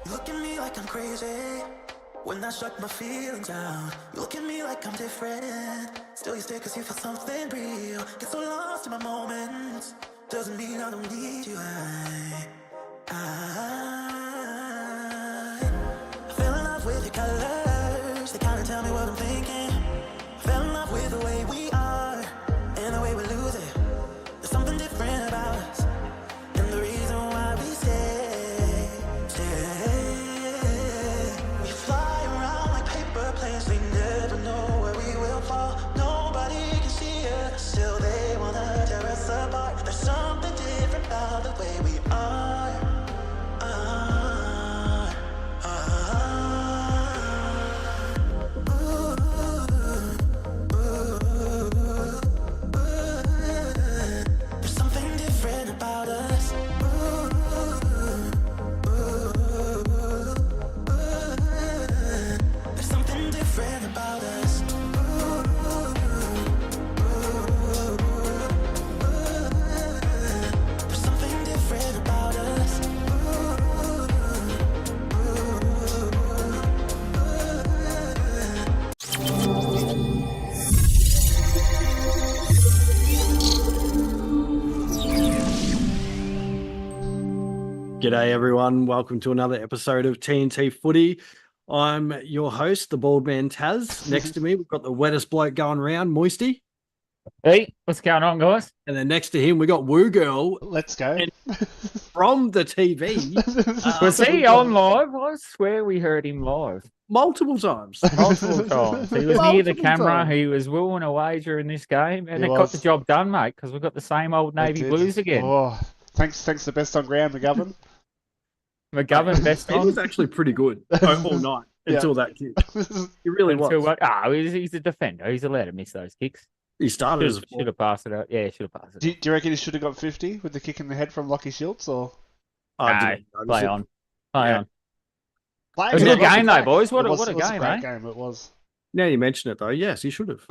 You look at me like I'm crazy when I shut my feelings down. You look at me like I'm different. Still you stay cause you feel something real. Get so lost in my moments. Doesn't mean I don't need you. I fell in love with your colors. They kinda tell me what I'm thinking. I fell in love with the way we are and the way we lose it. There's something different about us, and the reason why we stay. We fly around like paper planes. We never know where we will fall. Nobody can see us, still they wanna tear us apart. There's something different about the way we are. There's something different about us. There's something different about us. There's something different about us. G'day everyone, welcome to another episode of TNT Footy. I'm your host, the bald man Taz. Next to me, we've got the wettest bloke going around, Moisty. Hey, what's going on, guys? And then next to him, we got Woogirl. Let's go. And from the TV. Was he on live? I swear we heard him live. Multiple times. Multiple times. He was near the Multiple camera. times. He was willing a wager in this game, and He it got was. the job done, mate, because we've got the same old Navy It did. Blues again. Oh, thanks to the best on ground, McGovern. McGovern best He on. was actually pretty good all night Yeah. until that kick. He really Until was. what? He's a defender. He's allowed to miss those kicks. He started as Should have passed it out. Yeah, should have passed it. do you reckon he should have got 50 with the kick in the head from Lockie Schultz? Or I didn't notice Play it. on. Play Yeah. on. It was a good game, though, boys. What It a was game, a great eh? game. It was. Now you mention it though, yes, he should have.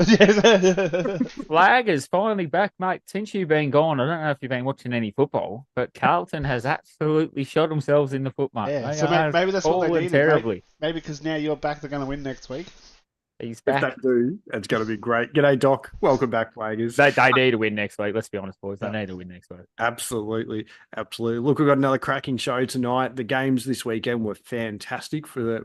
Flag is finally back, mate. Since you've been gone, I don't know if you've been watching any football, but Carlton has absolutely shot themselves in the foot, mate. Yeah, They so are maybe that's what they falling needed. terribly. Maybe because now you're back, they're going to win next week. He's If back. they do, it's going to be great. G'day, Doc. Welcome back, Waggers. They need to win next week. Let's be honest, boys. They need to win next week. Absolutely, absolutely. Look, we've got another cracking show tonight. The games this weekend were fantastic for the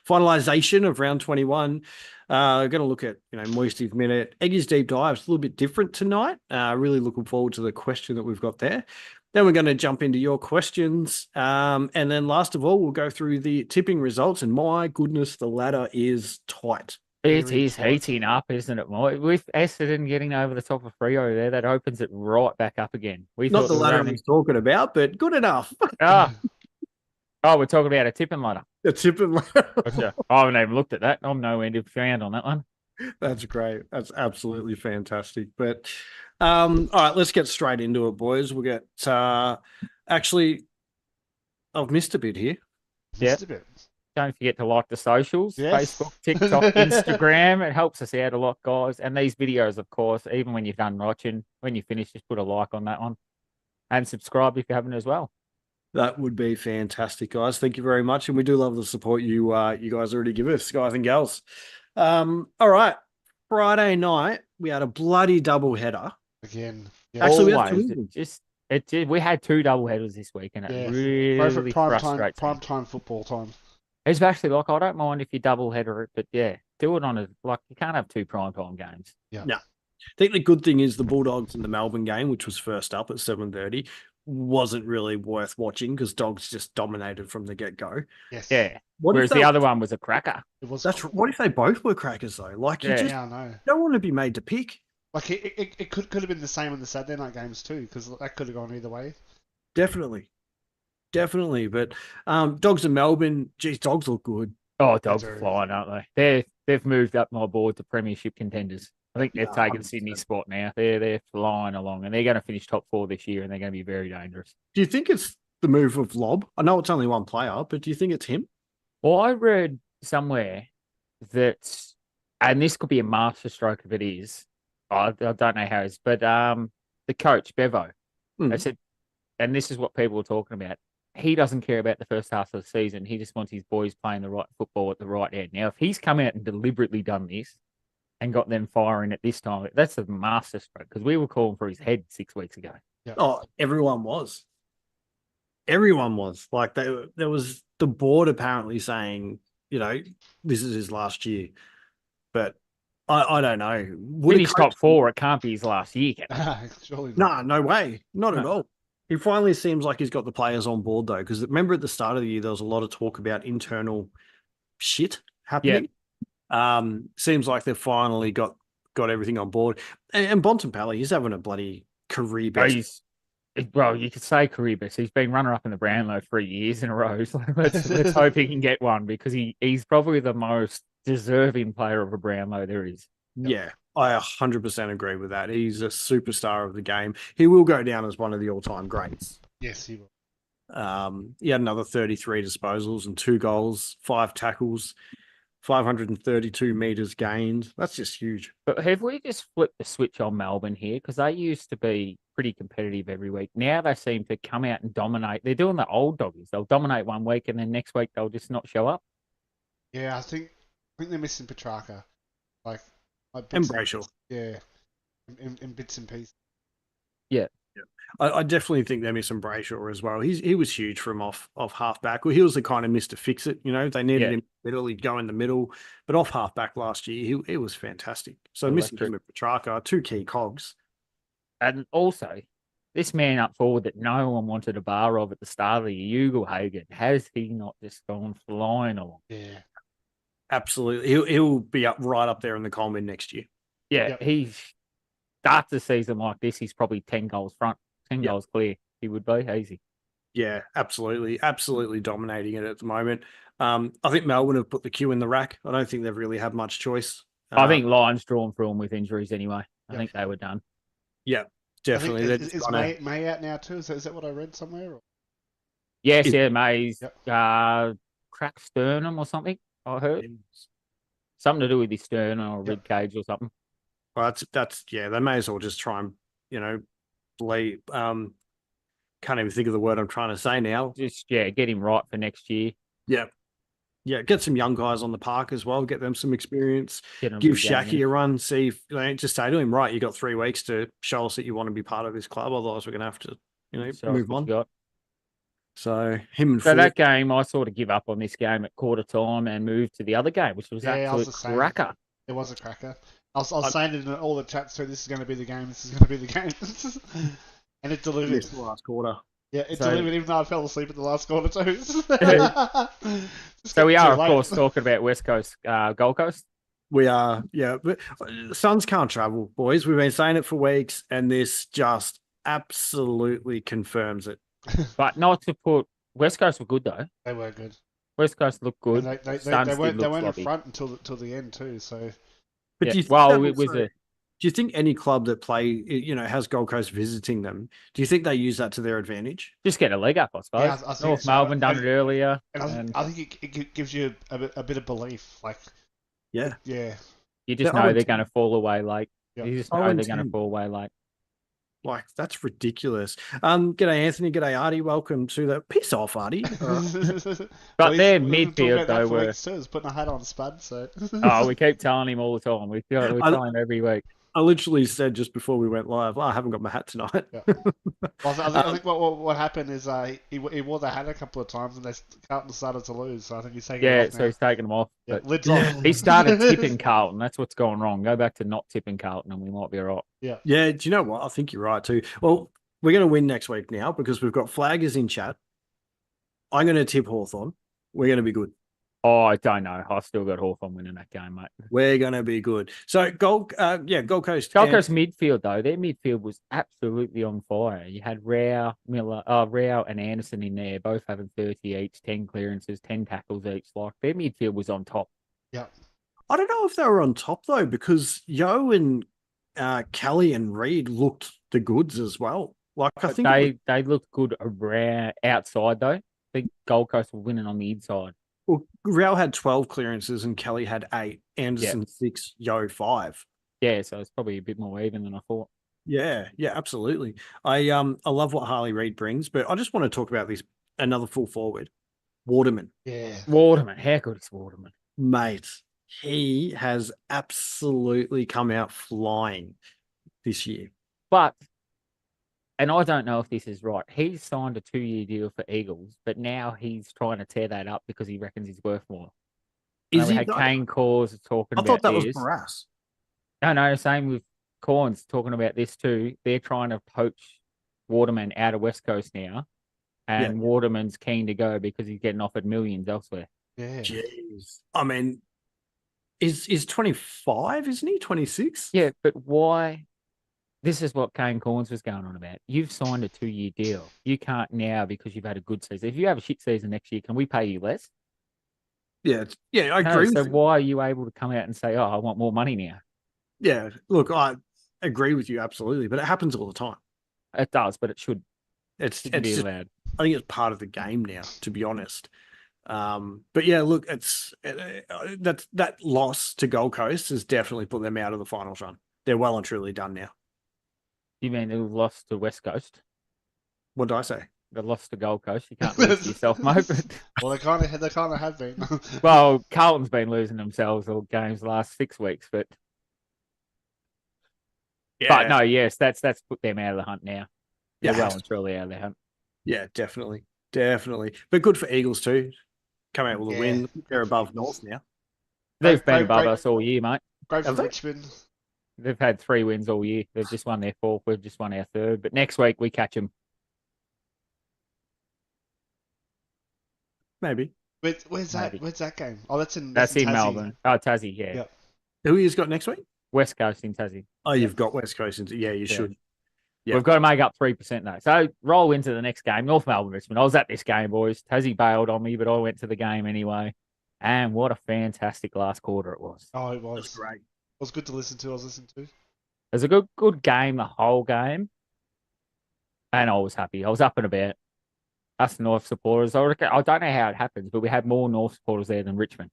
finalization of round 21. We're going to look at Moisty's minute. Eggy's deep dive is a little bit different tonight. Really looking forward to the question that we've got there. Then we're going to jump into your questions. And then last of all, we'll go through the tipping results. And my goodness, the ladder is tight. It Very is tight. heating up, isn't it, Mike? With Essendon getting over the top of Freo there, that opens it right back up again. We Not thought the we were ladder I only- was talking about, but good enough. Oh, we're talking about a tipping ladder. The tipping ladder. Gotcha. I haven't even looked at that. I'm no end of found on that one. That's great. That's absolutely fantastic. But all right, let's get straight into it, boys. We'll get actually, I've missed a bit here. Just a bit. Don't forget to like the socials, Yes. Facebook, TikTok, Instagram. It helps us out a lot, guys. And these videos, of course, even when you're done watching, when you finish, just put a like on that one. And subscribe if you haven't as well. That would be fantastic, guys. Thank you very much. And we do love the support you guys already give us, guys and gals. All right. Friday night, we had a bloody double header. Again. Yeah. Actually, we had two Always. Englands. We had two double headers this week, and it Yeah. really prime frustrates me. time football time. It's actually like, I don't mind if you double header it, but yeah, do it on you can't have two prime time games. I think the good thing is the Bulldogs in the Melbourne game, which was first up at 7:30, wasn't really worth watching because Dogs just dominated from the get-go. Yes. Yeah. What Whereas if the they- other one was a cracker. It was. What if they both were crackers though? Like you Yeah. just Yeah, I know. don't want to be made to pick. Like it could have been the same on the Saturday night games too, because that could have gone either way. Definitely. But Dogs in Melbourne, geez, Dogs look good. Oh, Dogs That's are very flying, aren't they? They've moved up my board to premiership contenders. I think they've Yeah, taken 100%. Sydney's spot now. They're flying along, and they're going to finish top 4 this year, and they're going to be very dangerous. Do you think it's the move of Lob? I know it's only one player, but do you think it's him? Well, I read somewhere that, and this could be a masterstroke if it is. I don't know how it's, but the coach Bevo, Hmm. they said, and this is what people were talking about. he doesn't care about the first half of the season. He just wants his boys playing the right football at the right end. Now, if he's come out and deliberately done this and got them firing at this time, that's a masterstroke because we were calling for his head 6 weeks ago. Oh, everyone was. Everyone was. Like, there was the board apparently saying, this is his last year. But I don't know. When he's top 4, it can't be his last year. Surely not. No way. Not at all. He finally seems like he's got the players on board, though, because remember at the start of the year, there was a lot of talk about internal shit happening. Seems like they've finally got everything on board. And Bontempelli, he's having a bloody career best. Well, you could say career best. He's been runner-up in the Brownlow 3 years in a row. So let's hope he can get one because he's probably the most deserving player of a Brownlow there is. Yeah, I 100% agree with that. He's a superstar of the game. He will go down as one of the all-time greats. Yes, he will. He had another 33 disposals and 2 goals, 5 tackles, 532 metres gained. That's just huge. But have we just flipped the switch on Melbourne here? Because they used to be pretty competitive every week. Now they seem to come out and dominate. They're doing the old doggies. They'll dominate one week and then next week they'll just not show up. Yeah, I think they're missing Petrarca. And Brayshaw. Yeah, in bits and pieces. Yeah. I definitely think they're missing Brayshaw as well. He was huge from off halfback. Well, he was the kind of Mr. Fix-It. They needed him in the middle. He'd go in the middle. But off halfback last year, he was fantastic. So missing him at Petrarca, 2 key cogs. And also, this man up forward that no one wanted a bar of at the start of the year, Woogirl, has he not just gone flying along? Yeah. Absolutely. He'll be right up there in the Coleman next year. Yeah, Yep. he starts the season like this. He's probably 10 goals front, 10 goals clear. He would be easy. Yeah, absolutely. Absolutely dominating it at the moment. I think Melbourne have put the queue in the rack. I don't think they've really had much choice. I think Lions drawn through him with injuries anyway. I think they were done. Yeah, definitely. Is May out now too? Is that what I read somewhere? Or? Yes, May's cracked sternum or something, I heard. Something to do with his sternum or rib cage or something. Well, they may as well just try and, bleed. Can't even think of the word I'm trying to say now. Just, get him right for next year. Yeah. Yeah, get some young guys on the park as well, get them some experience. Give a Shaki a run, see if just say to him, right, you got 3 weeks to show us that you want to be part of this club, otherwise we're going to have to, move on. So him and that game, I sort of give up on this game at quarter time and move to the other game, which was absolute cracker. It was a cracker. I was saying it in all the chats too, this is going to be the game, this is going to be the game. And it delivered. Missed the last quarter. Yeah, it delivered even though I fell asleep at the last quarter too. So we are, of course, talking about West Coast, Gold Coast. We are, yeah. But Suns can't travel, boys. We've been saying it for weeks, and this just absolutely confirms it. But not to put West Coast were good though. They were good. West Coast looked good. They weren't in front until the end too. So, but do you think do you think any club that has Gold Coast visiting them, do you think they use that to their advantage? Just get a leg up, I suppose. Yeah, I think North Melbourne done it earlier. And I think it gives you a bit of belief. Yeah. You just know they're going to fall away late. Yep. You just know they're going to fall away late. That's ridiculous. G'day, Anthony. G'day, Artie. Welcome to the... Piss off, Artie. But their midfield, though, were... He's putting a hat on Spud, so... we keep telling him all the time. We tell him every week. I literally said just before we went live, I haven't got my hat tonight. Yeah. Well, I think what happened is he wore the hat a couple of times and Carlton started to lose, so I think he's taking it off now. He's taking them off. Yeah, lids off. He started tipping Carlton. That's what's going wrong. Go back to not tipping Carlton and we might be all right. Yeah. Yeah, do you know what? I think you're right too. Well, we're going to win next week now because we've got Flaggers in chat. I'm going to tip Hawthorn. We're going to be good. Oh, I don't know. I've still got Hawthorn winning that game, mate. We're going to be good. So, Gold Coast. Gold Coast midfield, though, their midfield was absolutely on fire. You had Rao and Anderson in there, both having 30 each, 10 clearances, 10 tackles each. Their midfield was on top. Yeah. I don't know if they were on top, though, because Yo and Kelly and Reed looked the goods as well. I think they looked good around outside, though. I think Gold Coast were winning on the inside. Well, Rao had 12 clearances and Kelly had 8. Anderson 6, Yo 5. Yeah, so it's probably a bit more even than I thought. Yeah, absolutely. I love what Harley Reid brings, but I just want to talk about this another full forward, Waterman. Yeah. Waterman. How good is Waterman? Mate, he has absolutely come out flying this year. But, and I don't know if this is right, he's signed a 2-year deal for Eagles, but now he's trying to tear that up because he reckons he's worth more. Is we he? had Kane Cause talking I about thought that was this. Barras. No, same with Corns talking about this too. They're trying to poach Waterman out of West Coast now, and Waterman's keen to go because he's getting offered millions elsewhere. Yeah. Jeez. I mean, is 25, isn't he? 26? Yeah, but why? This is what Kane Corns was going on about. You've signed a 2-year deal. You can't now because you've had a good season. If you have a shit season next year, can we pay you less? Yeah, I agree. So with you. why are you able to come out and say, "Oh, I want more money now"? Yeah, look, I agree with you absolutely, but it happens all the time. It does, but it should. It's Shouldn't be just, allowed. I think it's part of the game now, to be honest. But yeah, look, it's that loss to Gold Coast has definitely put them out of the finals run. They're well and truly done now. You mean they lost to West Coast? What did I say? They lost to Gold Coast. You can't lose to yourself, mate. Well, they kind of have been. Well, Carlton's been losing themselves all games the last 6 weeks, but no, yes, that's put them out of the hunt now. They're well and truly out of the hunt. Yeah, definitely. But good for Eagles too. Come out with a win. They're above North now. They've been above us all year, mate. Great for Richmond. They've had 3 wins all year. They've just won their 4th. We've just won our 3rd. But next week we catch them. Maybe. Where's that game? Oh, that's in Melbourne. Oh, Tassie, yeah. Yep. Who you've got next week? West Coast in Tassie. Oh, you've got West Coast. You should. Yeah. We've got to make up 3% though. So roll into the next game. North Melbourne, Richmond. I was at this game, boys. Tassie bailed on me, but I went to the game anyway. And what a fantastic last quarter it was. Oh, it was. It was great. It was good to listen to. It was a good game, the whole game. And I was happy. I was up and about. Us North supporters. I don't know how it happens, but we had more North supporters there than Richmond.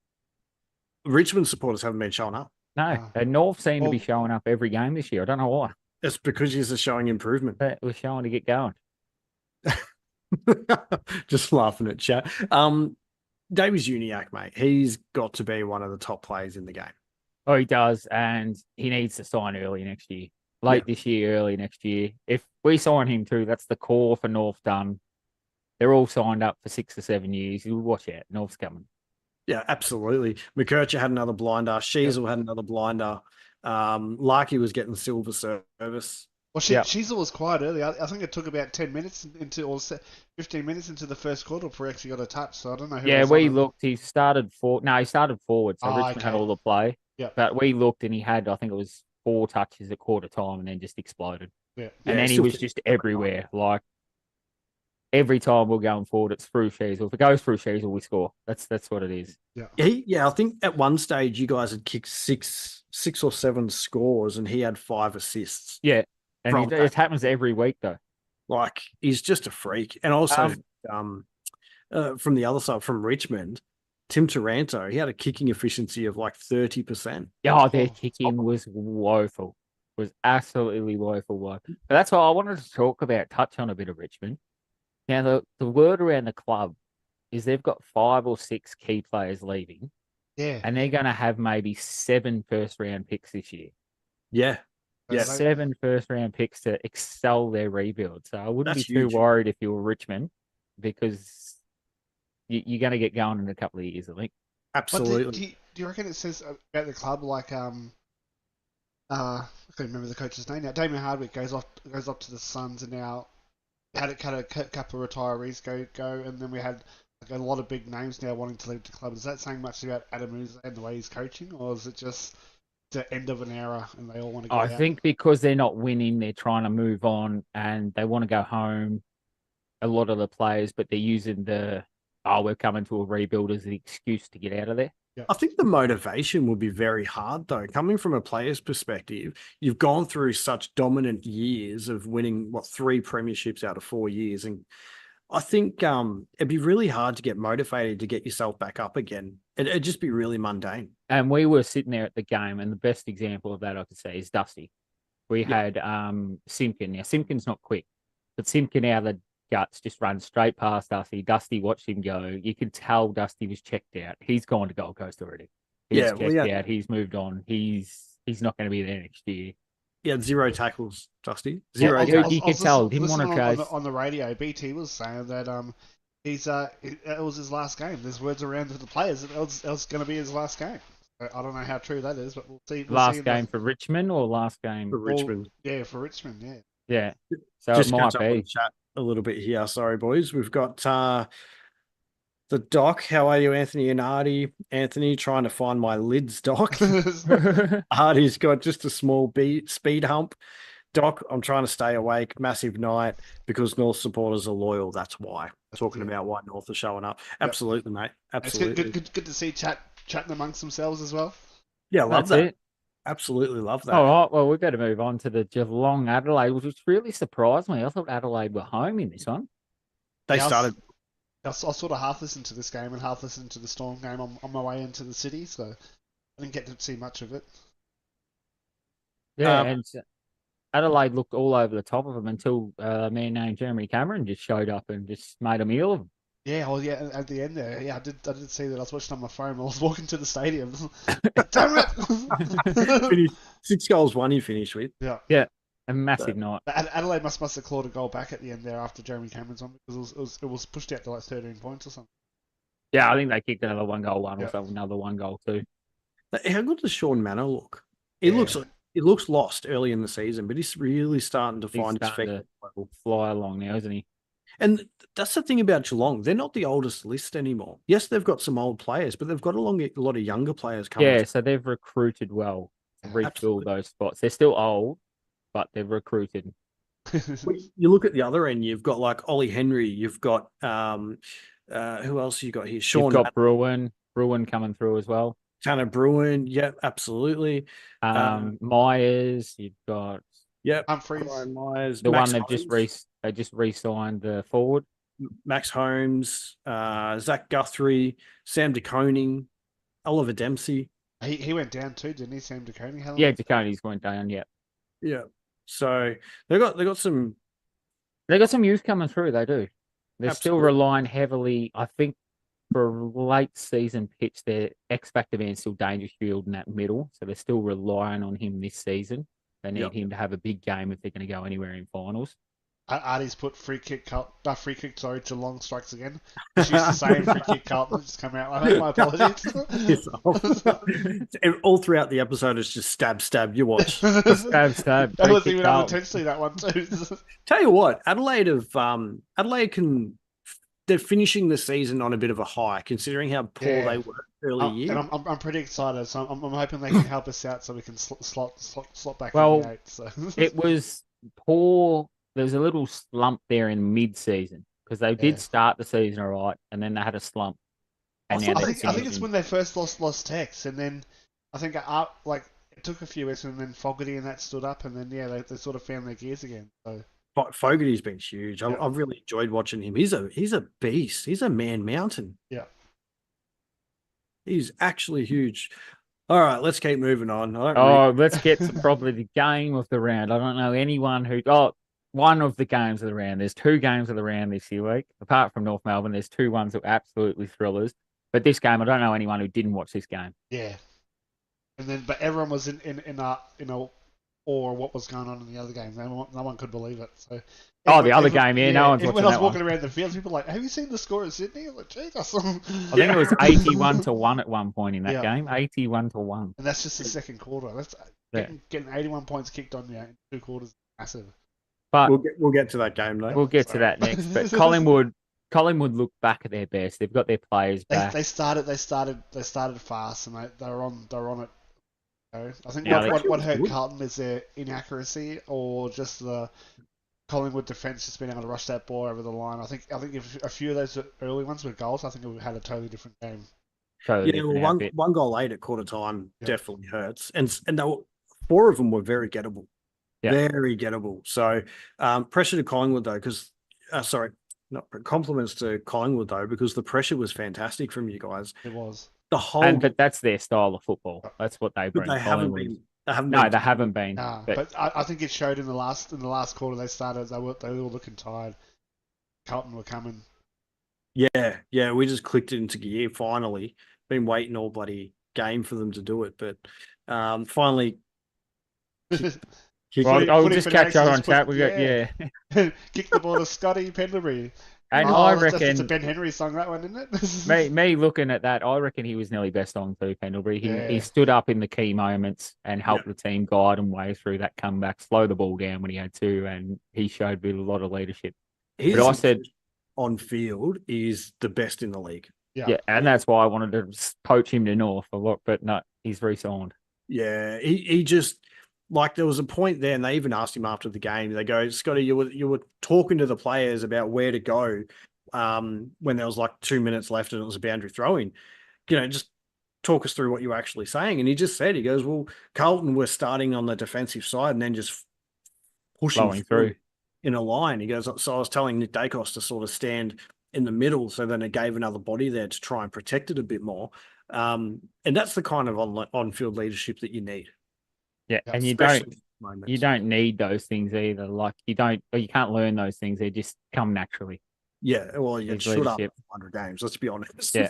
Richmond supporters haven't been showing up. No, and North seem to be showing up every game this year. I don't know why. It's because you're showing improvement. But we're showing to get going. Just laughing at chat. Davies Uniacke, mate, he's got to be one of the top players in the game. Oh, he does, and he needs to sign early next year. Late this year, early next year. If we sign him too, that's the core for North done. They're all signed up for 6 to 7 years. You watch out. North's coming. Yeah, absolutely. McKercher had another blinder. Sheasel had another blinder. Larkey was getting silver service. Well, Sheasel was quiet early. I think it took about 10 minutes or 15 minutes into the first quarter before he actually got a touch. So I don't know who. Yeah, we looked. He started forward. No, he started forward. So Richmond had all the play. Yeah. But we looked and he had, I think it was 4 touches at quarter time and then just exploded. Yeah. And then he was just everywhere. Like every time we're going forward, it's through Sheasel. If it goes through Sheasel, we score. That's what it is. Yeah. I think at one stage you guys had kicked six or 7 scores and he had 5 assists. Yeah. And it happens every week though. Like he's just a freak. And also from the other side, from Richmond, Tim Taranto, he had a kicking efficiency of like 30%. Yeah, their kicking was woeful. Was absolutely woeful. But that's what I wanted to touch on a bit of Richmond. Now, the word around the club is they've got 5 or 6 key players leaving. Yeah. And they're going to have maybe 7 first-round picks this year. Yeah. Yeah. 7 first-round picks to excel their rebuild. So I wouldn't be too worried if you were Richmond because you're going to get going in a couple of years, I think. Absolutely. Do you reckon it says about the club like I can't remember the coach's name now. Damien Hardwick goes up to the Suns and now had a couple of retirees go, and then we had like a lot of big names now wanting to leave the club. Is that saying much about Adam Uza and the way he's coaching, or is it just the end of an era and they all want to go out? I think because they're not winning, they're trying to move on and they want to go home. A lot of the players, but they're using we're coming to a rebuild as an excuse to get out of there. Yeah. I think the motivation will be very hard, though. Coming from a player's perspective, you've gone through such dominant years of winning, 3 premierships out of 4 years. And I think it'd be really hard to get motivated to get yourself back up again. It'd just be really mundane. And we were sitting there at the game, and the best example of that I could say is Dusty. We had Simpkin. Now, Simpkin's not quick, but Simpkin out of the guts, just run straight past Dusty. Dusty watched him go. You could tell Dusty was checked out. He's gone to Gold Coast already. He's checked out. He's moved on. He's not going to be there next year. He had 0 tackles, Dusty. Zero. Zero. You could tell. Didn't want to chase. On the radio, BT was saying that it was his last game. There's words around to the players that it was going to be his last game. I don't know how true that is, but we'll see. Last game for Richmond or last game for Richmond? Yeah, for Richmond. Yeah. Yeah. So Just it might catch up on be. the chat a little bit here. Sorry, boys. We've got the doc. How are you, Anthony and Artie? Anthony trying to find my lids, doc. Artie's got just a small speed hump. Doc, I'm trying to stay awake. Massive night because North supporters are loyal. That's why. Talking about why North are showing up. Absolutely, mate. Absolutely. It's good to see chatting amongst themselves as well. Yeah, love That's that. it. Absolutely love that. All right, well, we better move on to the Geelong Adelaide, which really surprised me. I thought Adelaide were home in this one. They Yeah, started. I sort of half listened to this game and half listened to the Storm game on my way into the city, so I didn't get to see much of it. Yeah, and Adelaide looked all over the top of them until a man named Jeremy Cameron just showed up and just made a meal of them. Yeah, well, yeah, at the end there, yeah, I did see that. I was watching on my phone while I was walking to the stadium. Damn it! Finished 6 goals, 1 he finished with. Yeah. A massive night. Adelaide must have clawed a goal back at the end there after Jeremy Cameron's on because it was pushed out to like 13 points or something. Yeah, I think they kicked another 1-goal-1 or something, another 1-goal-2. How good does Sean Manor look? It looks lost early in the season, but he's really starting to find his feet. Fly along now, isn't he? And that's the thing about Geelong. They're not the oldest list anymore. Yes, they've got some old players, but they've got a lot of younger players coming. Yeah, so they've recruited well to refill those spots. They're still old, but they've recruited. You look at the other end, you've got like Ollie Henry, you've got who else you got here? Sean. You've got Bruin coming through as well. Tanner Bruin, yep, absolutely. Myers, you've got Humphreys. Myers, the Max one Holmes. they just re-signed the forward. Max Holmes, Zach Guthrie, Sam DeConing, Oliver Dempsey. He went down too, didn't he? Sam DeConing. Yeah, DeConing went down. Yeah. Yeah. So they got some youth coming through. They do. They're still relying heavily. I think for a late season pitch, their X factor man still Dangerfield in that middle, so they're still relying on him this season. They need him to have a big game if they're going to go anywhere in finals. Artie's put free kick, Geelong strikes again. She's the same free kick, Carlton just come out. I make my apologies. All throughout the episode, it's just stab. You watch. Stab. That was even unintentionally that one too. Tell you what, Adelaide they're finishing the season on a bit of a high, considering how poor they were early year. And I'm pretty excited, so I'm hoping they can help us out so we can slot back in the 8. So. It was poor. There was a little slump there in mid-season because they did start the season all right, and then they had a slump. And I think it's when they first lost Tex, and then I think it took a few weeks, and then Fogarty and that stood up, and then they sort of found their gears again. So. Fogarty's been huge. I've really enjoyed watching him. He's a beast. He's a man mountain. Yeah, he's actually huge. All right, let's keep moving on. Let's get to probably the game of the round. I don't know anyone who. One of the games of the round. There's 2 games of the round this week. Apart from North Melbourne, there's 2 ones that were absolutely thrillers. But this game, I don't know anyone who didn't watch this game. Yeah, but everyone was in awe of what was going on in the other game. No one could believe it. So. The other game, no one's watching that. When I was walking around the field, people were like, "Have you seen the score in Sydney?" I'm like, Jesus. I think it was 81-1 at one point in that game. 81-1. And that's just the second quarter. That's getting 81 points kicked on you in 2 quarters is massive. But we'll get to that game though. We'll get to that next. But Collingwood looked back at their best. They've got their players back. They started fast, and they're on it. I think what hurt Carlton is their inaccuracy, or just the Collingwood defence just being able to rush that ball over the line. I think if a few of those early ones were goals, I think we had a totally different game. One goal late at quarter time definitely hurts, and they were, 4 of them were very gettable. Yeah. Very gettable. So pressure to Collingwood though, because compliments to Collingwood though, because the pressure was fantastic from you guys. It was but that's their style of football. That's what they bring. They haven't been. They haven't been. But I think it showed in the last quarter. They were looking tired. Carlton were coming. Yeah, we just clicked it into gear finally. Been waiting all bloody game for them to do it, but finally. Well, I'll Footy just catch up fanatics on chat. We got Kick the ball to Scotty Pendlebury. And Oh, I that's a reckon Ben Henry song, that one, isn't it? me looking at that, I reckon he was nearly best on too, Pendlebury. He stood up in the key moments and helped the team guide and way through that comeback, slow the ball down when he had to, and he showed a lot of leadership. His But I said on field is the best in the league. Yeah, and that's why I wanted to poach him to North a lot, but no, he's re-signed. Yeah, he just like there was a point there, and they even asked him after the game. They go, Scotty, you were talking to the players about where to go when there was like 2 minutes left and it was a boundary throw-in. Just talk us through what you were actually saying. And he just said, he goes, well, Carlton were starting on the defensive side and then just pushing through in a line. He goes, so I was telling Nick Dacos to sort of stand in the middle, so then it gave another body there to try and protect it a bit more. And that's the kind of on-field leadership that you need. Yeah, and you don't need those things either. Like you can't learn those things; they just come naturally. Yeah, well, you should up 100 games. Let's be honest. Yeah,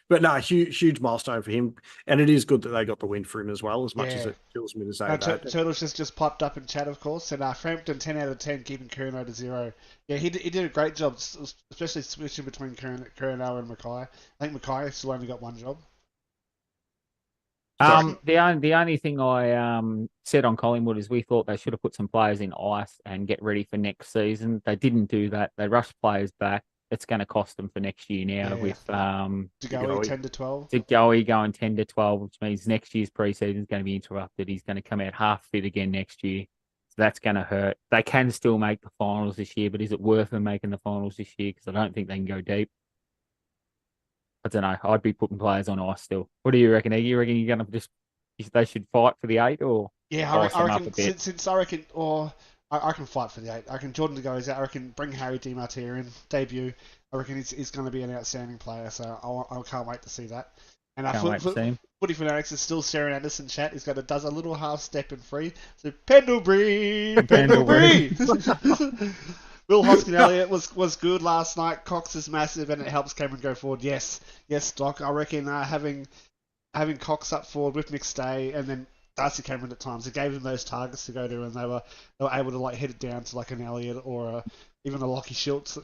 but no, huge milestone for him, and it is good that they got the win for him as well. As much as it kills me to say that. Turtles just popped up in chat, of course, and Frampton 10 out of 10, keeping Curnow to 0. Yeah, he did a great job, especially switching between Curnow and Mackay. I think Mackay still only got one job. The only thing I said on Collingwood is we thought they should have put some players in ice and get ready for next season. They didn't do that. They rushed players back. It's going to cost them for next year now with Degoe 10 to 12. Degoe going 10 to 12, which means next year's preseason is going to be interrupted. He's going to come out half fit again next year. So that's going to hurt. They can still make the finals this year, but is it worth them making the finals this year? Because I don't think they can go deep. I don't know. I'd be putting players on ice still. What do you reckon? You reckon you're going to they should fight for the 8 or? Yeah, I reckon since I reckon, I can fight for the 8. I reckon Jordan De Goes out. I reckon bring Harry Di Martia in, debut. I reckon he's going to be an outstanding player, so I can't wait to see that. And Footy Fanatics is still staring at us in chat. He's does a little half step in free. So Pendlebury. Will Hoskin Elliott was good last night. Cox is massive and it helps Cameron go forward. Yes, Doc. I reckon having Cox up forward with McStay and then Darcy Cameron at times, it gave them those targets to go to, and they were able to hit it down to an Elliott or even a Lockie Schultz.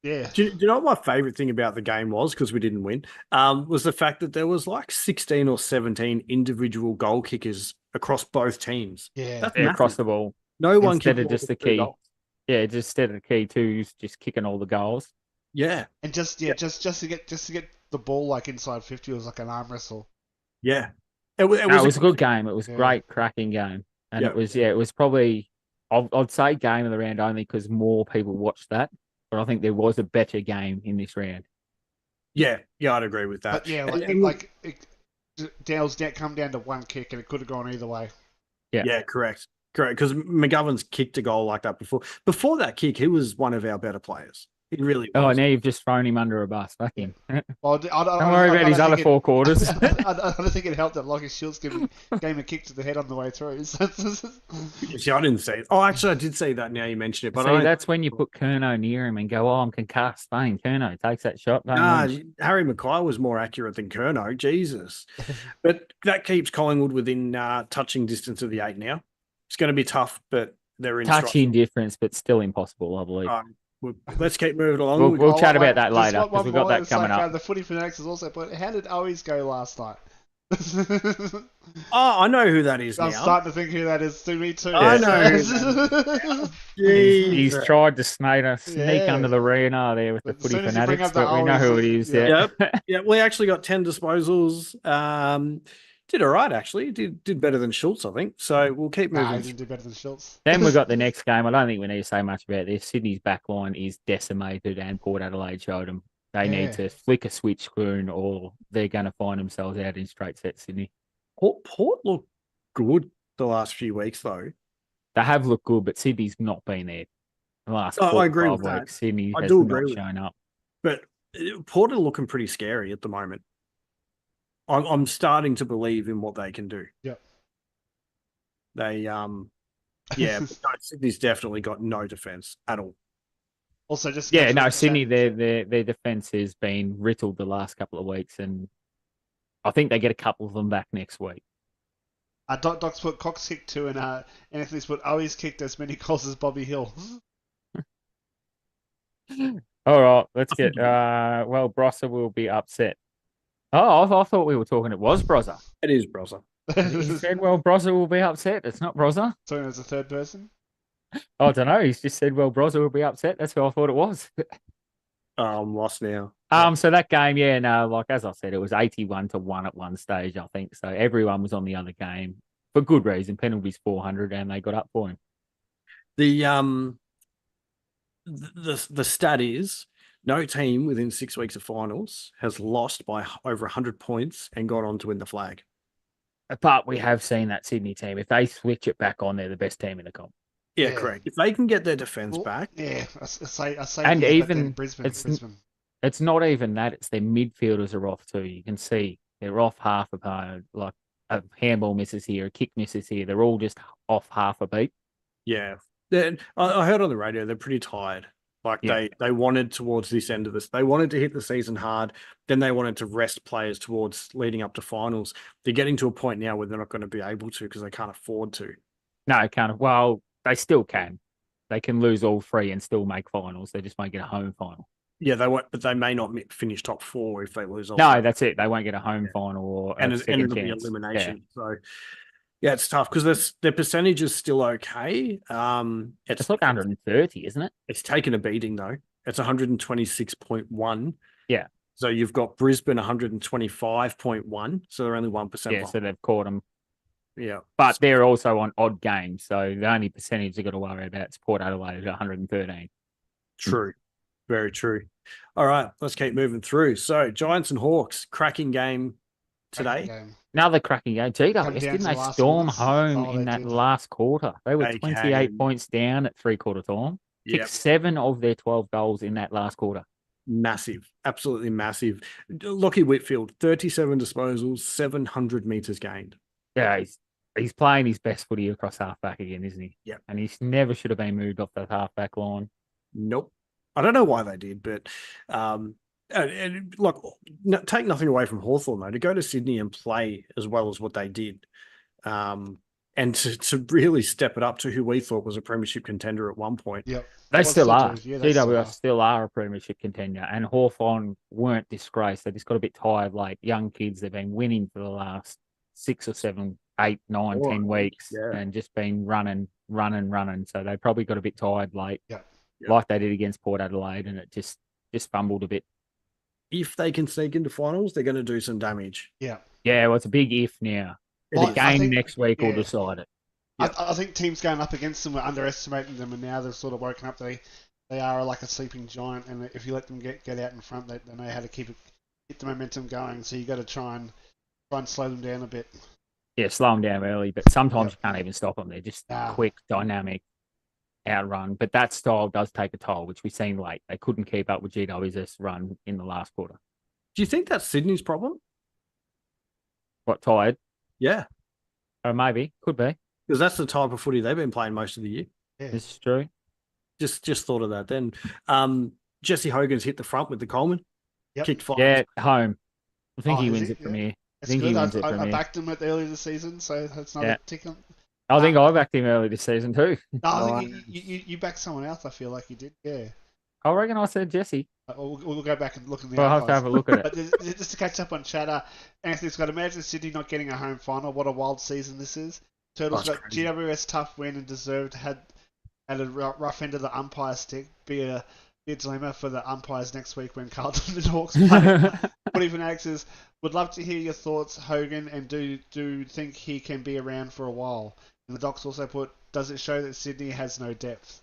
Yeah. Do you know what my favourite thing about the game was, because we didn't win, was the fact that there was 16 or 17 individual goal kickers across both teams. Yeah. Across the ball. No one instead of just the key. Goals. Yeah, just instead of the key two's just kicking all the goals. Yeah. And just to get the ball inside 50 was like an arm wrestle. Yeah. It was a good game. It was a great cracking game. And it was probably I'd say game of the round only because more people watched that. But I think there was a better game in this round. Yeah, I'd agree with that. But Dale's come down to one kick and it could have gone either way. Yeah, correct. Because McGovern's kicked a goal like that before. Before that kick, he was one of our better players. He really was. Oh, now you've just thrown him under a bus. Fuck him. Well, don't worry about his other 4 quarters. I don't think it helped that Lockie Schultz gave him a kick to the head on the way through. See, I didn't see it. Oh, actually, I did see that now you mention it. But that's when you put Curnow near him and go, I'm concussed. Fine, Curnow takes that shot. Harry Mackay was more accurate than Curnow. Jesus. But that keeps Collingwood within touching distance of the 8 now. It's going to be tough, but they're in touching difference, but still impossible, I believe. Let's keep moving along. We'll chat about that later because we've got that coming up. The Footy Fanatics is also, but how did Owies go last night? I know who that is now. I'm starting to think who that is to me too. I know. He's tried to sneak under the radar there with the Footy Fanatics, but we know who it is. Yeah. We actually got 10 disposals. Did all right, actually. Did better than Schultz, I think. So we'll keep moving. He didn't do better than Schultz. Then we've got the next game. I don't think we need to say much about this. Sydney's back line is decimated, and Port Adelaide showed them they need to flick a switch soon, or they're going to find themselves out in straight set Sydney. Port looked good the last few weeks, though. They have looked good, but Sydney's not been there. The last 4 I agree with weeks, that. Sydney has not shown up. But Port are looking pretty scary at the moment. I'm starting to believe in what they can do. Yep. They, Sydney's definitely got no defense at all. Also, just Yeah, goes no, with Sydney, saying- their defence has been riddled the last couple of weeks, and I think they get a couple of them back next week. Doc's put Cox kicked 2, and Anthony's put Owies kicked as many goals as Bobby Hill. All right, let's get. Well, Brosser will be upset. Oh, I thought we were talking. It was Brosser. It is Brosser. He said, "Well, Brosser will be upset." It's not Brosser. Talking as a third person. I don't know. He's just said, "Well, Brosser will be upset." That's who I thought it was. I'm lost now. So that game, yeah, no, like as I said, it was 81-1 at one stage, I think. So everyone was on the other game for good reason. Penalties 400, and they got up for him. The stat is no team within 6 weeks of finals has lost by over 100 points and got on to win the flag. But we have seen that Sydney team. If they switch it back on, they're the best team in the comp. Yeah, Yeah. correct. If they can get their defense back, Yeah, I say. And yeah, but even then Brisbane. It's not even that. It's their midfielders are off too. You can see they're off half a part. Like a handball misses here, a kick misses here. They're all just off half a beat. yeah. I heard on the radio they're pretty tired. Like Yeah. they wanted towards this end of this. They wanted to hit the season hard. Then they wanted to rest players towards leading up to finals. They're getting to a point now where they're not going to be able to because they can't afford to. No, kind of. Well, they still can. They can lose all three and still make finals. They just won't get a home final. Yeah, they won't, but they may not finish top 4 if they lose. No, that's it. They won't get a home final or and a it'll second be chance. elimination. So yeah, it's tough because their percentage is still okay. It's like 130, isn't it? It's taken a beating though. It's 126.1. Yeah. So you've got Brisbane 125.1. So they're only 1%. Yeah, so they've caught them. Yeah. But they're also on odd games. So the only percentage they've got to worry about is Port Adelaide at 113. True. Very true. All right, let's keep moving through. So Giants and Hawks, cracking game today. Another cracking game. GWS, down didn't to they the last storm minutes? home Oh, in they that did. last quarter? They were They 28 came. points down at three-quarter time. Yep. Kicked 7 of their 12 goals in that last quarter. Massive. Absolutely massive. Lockie Whitfield, 37 disposals, 700 meters gained. Yeah, he's playing his best footy across halfback again, isn't he? Yep. And he never should have been moved off that halfback line. Nope. I don't know why they did, but and look, take nothing away from Hawthorn though. To go to Sydney and play as well as what they did, and to really step it up to who we thought was a premiership contender at one point. Yep. They Well, still are. do. Yeah, they still GWS are. still are a premiership contender, and Hawthorn weren't disgraced. They just got a bit tired, like young kids. They've been winning for the last 6 or 7, 8, 9, 10 weeks, Yeah. and just been running. So they probably got a bit tired late, Yeah. like they did against Port Adelaide, and it just fumbled a bit. If they can sneak into finals, they're going to do some damage. Yeah. Yeah, well, it's a big if now. Well, The I game think- next week will yeah. decide it. I think teams going up against them were underestimating them, and now they've sort of woken up. They are like a sleeping giant, and if you let them get out in front, they know how to keep the momentum going. So you got to try and slow them down a bit. Yeah, slow them down early, but sometimes Yep. you can't even stop them. They're just Nah. quick, dynamic, outrun. But that style does take a toll, which we've seen late. They couldn't keep up with GWS run in the last quarter. Do you think that's Sydney's problem? What, tired? Yeah, Maybe. Could be. because that's the type of footy they've been playing most of the year. Yeah. This is true. Just thought of that. Then Jesse Hogan's hit the front with the Coleman. Yep. Kicked 5. Yeah, home. I think Oh, he is wins he? it from Yeah. here. It's think he good. wins it from I here. backed him at the early of the season, so that's not Yeah. a tick on. I think I backed him early this season too. No, I think you backed someone else. I feel like you did. Yeah. I reckon I said Jesse. We'll go back and look in the We'll have archives. to have a look at it. But just to catch up on chatter, Anthony's got imagine Sydney not getting a home final. What a wild season this is. Turtles That's got crazy. GWS tough win and deserved had a rough end of the umpire stick. Be a dilemma for the umpires next week when Carlton and Hawks play. Woody Fanatics says, would love to hear your thoughts, Hogan, and do think he can be around for a while. And the docs also put, does it show that Sydney has no depth?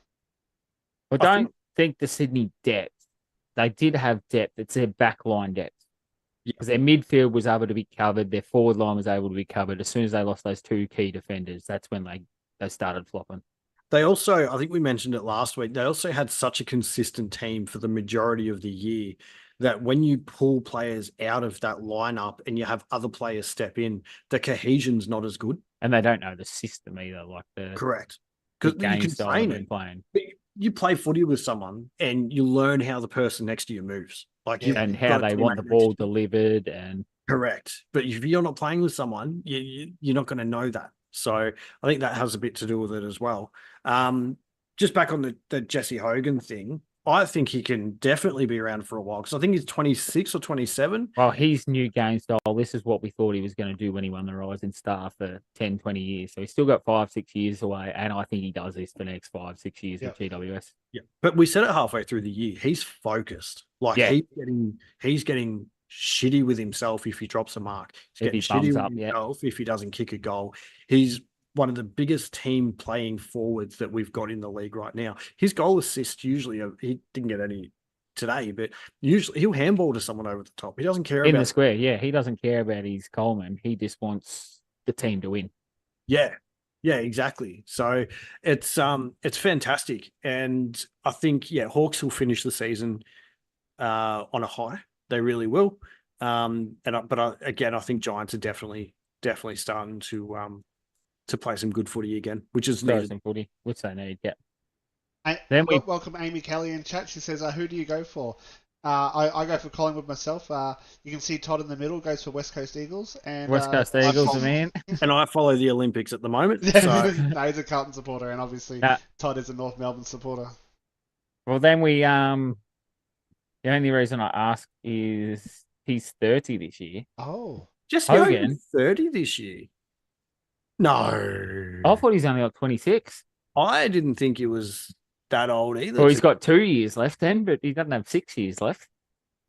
I don't think the Sydney depth. They did have depth. It's their backline depth. Because their midfield was able to be covered. Their forward line was able to be covered. As soon as they lost those 2 key defenders, that's when they started flopping. They also, I think we mentioned it last week, they also had such a consistent team for the majority of the year that when you pull players out of that lineup and you have other players step in, the cohesion's not as good. And they don't know the system either, like the Correct. the Because you game can style train they've it. been playing. you play footy with someone and you learn how the person next to you moves. Like Yeah. and you've how got a they want the teammate ball next to you. delivered. And Correct. But if you're not playing with someone, you're not going to know that. So I think that has a bit to do with it as well. Just back on the Jesse Hogan thing, I think he can definitely be around for a while because I think he's 26 or 27. well, his new game style, this is what we thought he was going to do when he won the Rising Star for 10, 20 years. So he's still got 5-6 years away. And I think he does this for the next 5-6 years Yep. with GWS. Yeah. But we said it halfway through the year. He's focused. Like Yeah. he's getting shitty with himself if he drops a mark. He's If he getting shitty bums with up, yeah. himself if he doesn't kick a goal. He's one of the biggest team playing forwards that we've got in the league right now. His goal assist usually, he didn't get any today, but usually he'll handball to someone over the top. He doesn't care In about the square, yeah. He doesn't care about his Coleman. He just wants the team to win. Yeah. Yeah, exactly. So it's fantastic. And I think, Hawks will finish the season on a high. They really will. Again, I think Giants are definitely starting to play some good footy again, which is needed. Some footy, which they need, yeah. Then welcome Amy Kelly in chat. She says, who do you go for? I go for Collingwood myself. You can see Todd in the middle goes for West Coast Eagles. And West Coast Eagles, man. And I follow the Olympics at the moment. Yeah, So. no, he's a Carlton supporter, and obviously Todd is a North Melbourne supporter. Well, then we the only reason I ask is he's 30 this year. Oh, Jesse Hogan. Hogan 30 this year. No. I thought he's only like 26. I didn't think he was that old either. Well, he's got 2 years left then, but he doesn't have 6 years left.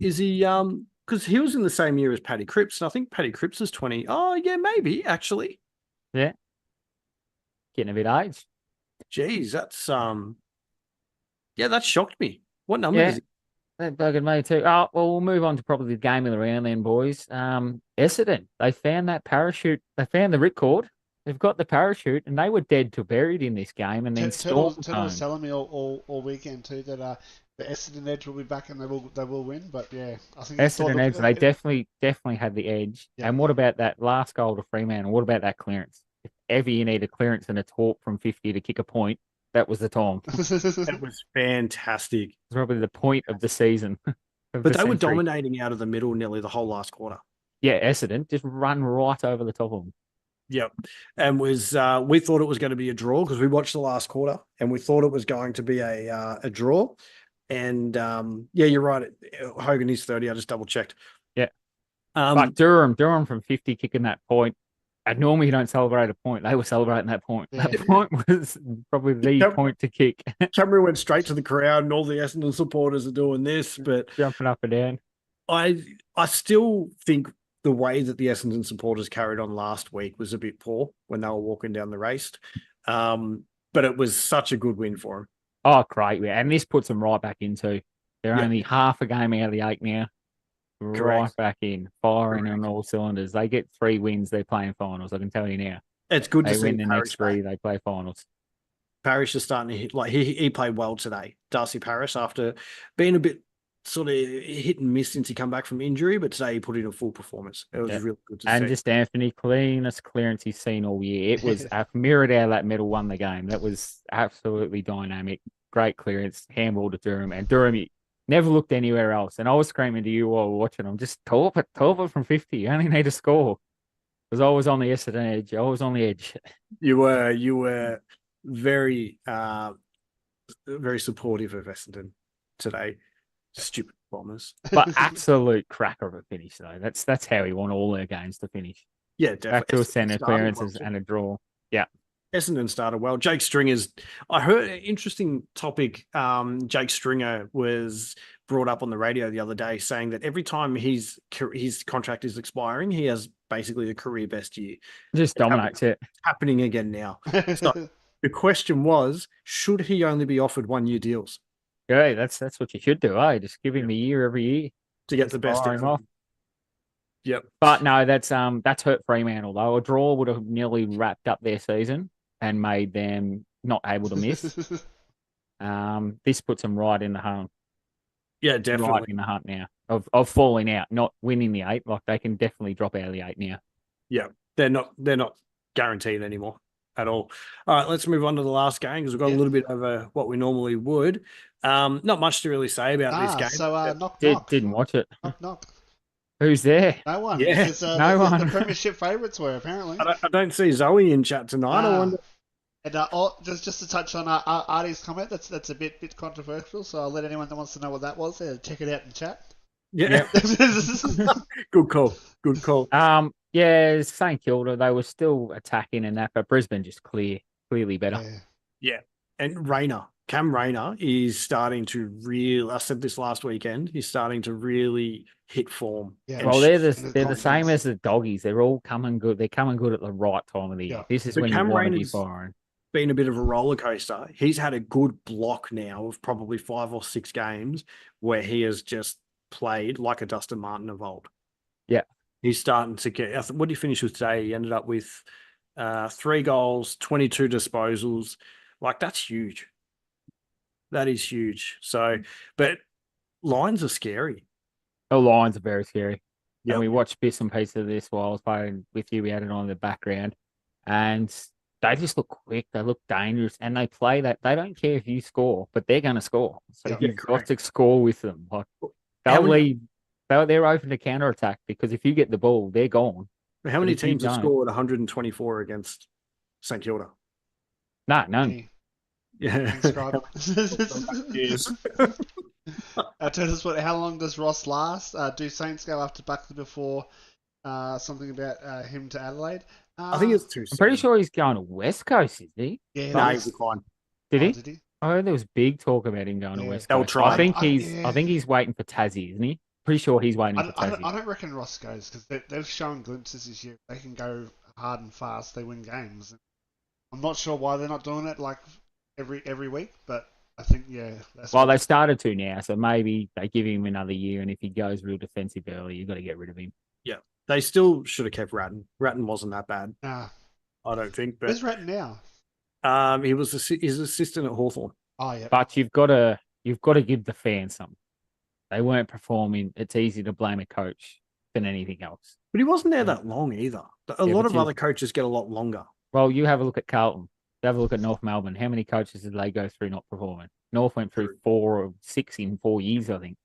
Is he because he was in the same year as Paddy Cripps, and I think Paddy Cripps is 20. Oh, yeah, maybe, actually. Yeah. Getting a bit aged. Jeez, that's that shocked me. What number is he? That buggered me too. Oh, well, we'll move on to probably the game of the round then, boys. Essendon, they found that parachute. They found the ripcord. They've got the parachute, and they were dead to buried in this game, and then Turtle stormed was home. telling me all weekend too that the Essendon edge will be back and they will win. But yeah, I think Essendon edge, they definitely had the edge. Yeah. And what about that last goal to Fremantle? What about that clearance? If ever you need a clearance and a talk from 50 to kick a point, that was the time. It was fantastic. It was probably the point of the season. But they were dominating out of the middle nearly the whole last quarter. Yeah, Essendon just run right over the top of them. Yep. And we thought it was going to be a draw because we watched the last quarter and we thought it was going to be a draw. And you're right. Hogan is 30. I just double checked. Yeah. But Durham from 50 kicking that point. And normally you don't celebrate a point. They were celebrating that point. Yeah. That point was probably the point to kick. Cameron went straight to the crowd and all the Essendon supporters are doing this, but jumping up and down. I still think the way that the Essendon supporters carried on last week was a bit poor when they were walking down the race. But it was such a good win for them. Oh, great. And this puts them right back into. They're only half a game out of the 8 now. Correct. Right back in, firing on all cylinders. They get 3 wins, they're playing finals. I can tell you now. It's good to see. They win the next 3, they play finals. Parrish is starting to hit. Like he played well today. Darcy Parrish, after being a bit sort of hit and miss since he come back from injury, but today he put in a full performance. It was really good to see. And just Anthony, cleanest clearance he's seen all year. It was mirrored out of that middle, won the game. That was absolutely dynamic. Great clearance, handball to Durham, and Durham never looked anywhere else. And I was screaming to you while we were watching them, just top it from 50. You only need to score. Because I was on the Essendon edge. I was on the edge. You were very, very supportive of Essendon today. Stupid Bombers. But absolute cracker of a finish, though. That's how we want all their games to finish. Yeah, definitely. Back to a centre, clearances and a draw. Yeah. Essendon started well. Jake Stringer's, I heard an interesting topic. Jake Stringer was brought up on the radio the other day saying that every time his contract is expiring, he has basically a career best year. Just dominates it. It's happening again now. So the question was, should he only be offered 1-year deals? Yeah, that's what you should do, eh? Just give him a year every year. To get the best out of him. Yep. But no, that's hurt Fremantle, though. A draw would have nearly wrapped up their season and made them not able to miss. This puts them right in the hunt. Yeah, definitely. Right in the hunt now of falling out, not winning the 8. Like they can definitely drop out of the 8 now. Yeah, they're not guaranteed anymore. at all. All right, let's move on to the last game because we've got a little bit over what we normally would. Not much to really say about this game. So knock. Didn't watch it. Knock. Who's there? No one. Yeah, Because, no one. The premiership favourites were, apparently. I don't see Zoe in chat tonight. I wonder. And just to touch on Artie's comment, that's a bit controversial, so I'll let anyone that wants to know what that was check it out in chat. Yeah. Good call. Good call. Yeah, St Kilda, they were still attacking and that, but Brisbane just clearly better. Yeah. And Cam Rayner is starting to really, I said this last weekend, he's starting to really hit form. Yeah. Well, they're the same as the doggies. They're all coming good. They're coming good at the right time of the year. Yeah. This is But when Cam you want to be Rayner's firing. been a bit of a roller coaster. He's had a good block now of probably 5 or 6 games where he has just played like a Dustin Martin of old. Yeah. He's starting to get, what did he finish with today? He ended up with 3 goals, 22 disposals. Like, that's huge. That is huge. So, but Lions are scary. The Lions are very scary. Yep. And we watched bits and pieces of this while I was playing with you. We had it on in the background. And they just look quick. They look dangerous. And they play that. They don't care if you score, but they're going to score. So you've got to score with them. Like, they'll lead. They're open to counter-attack because if you get the ball, they're gone. How many teams have scored 124 against St Kilda? No, none. Yeah. Thanks, how long does Ross last? Do Saints go after Buckley before something about him to Adelaide? I think it's 2 I'm pretty sure he's going to West Coast, is he? Yeah, no, he'll be fine. Did he? Did he? Oh, there was big talk about him going to West They'll Coast. try. I think he's waiting for Tassie, isn't he? Pretty sure he's waiting for Tassie. I don't reckon Ross goes because they've shown glimpses this year. They can go hard and fast. They win games. I'm not sure why they're not doing it like every week, but I think Oh, they started to now, so maybe they give him another year, and if he goes real defensive early, you've got to get rid of him. Yeah, they still should have kept Ratton. Ratton wasn't that bad. Nah. I don't think. But Where's Ratton now? He was his assistant at Hawthorn. Oh yeah. But you've got to give the fans something. They weren't performing. It's easy to blame a coach than anything else. But he wasn't there that long either. A lot of other coaches get a lot longer. Well, you have a look at Carlton. You have a look at North Melbourne. How many coaches did they go through not performing? North went through 4 or 6 in 4 years, I think.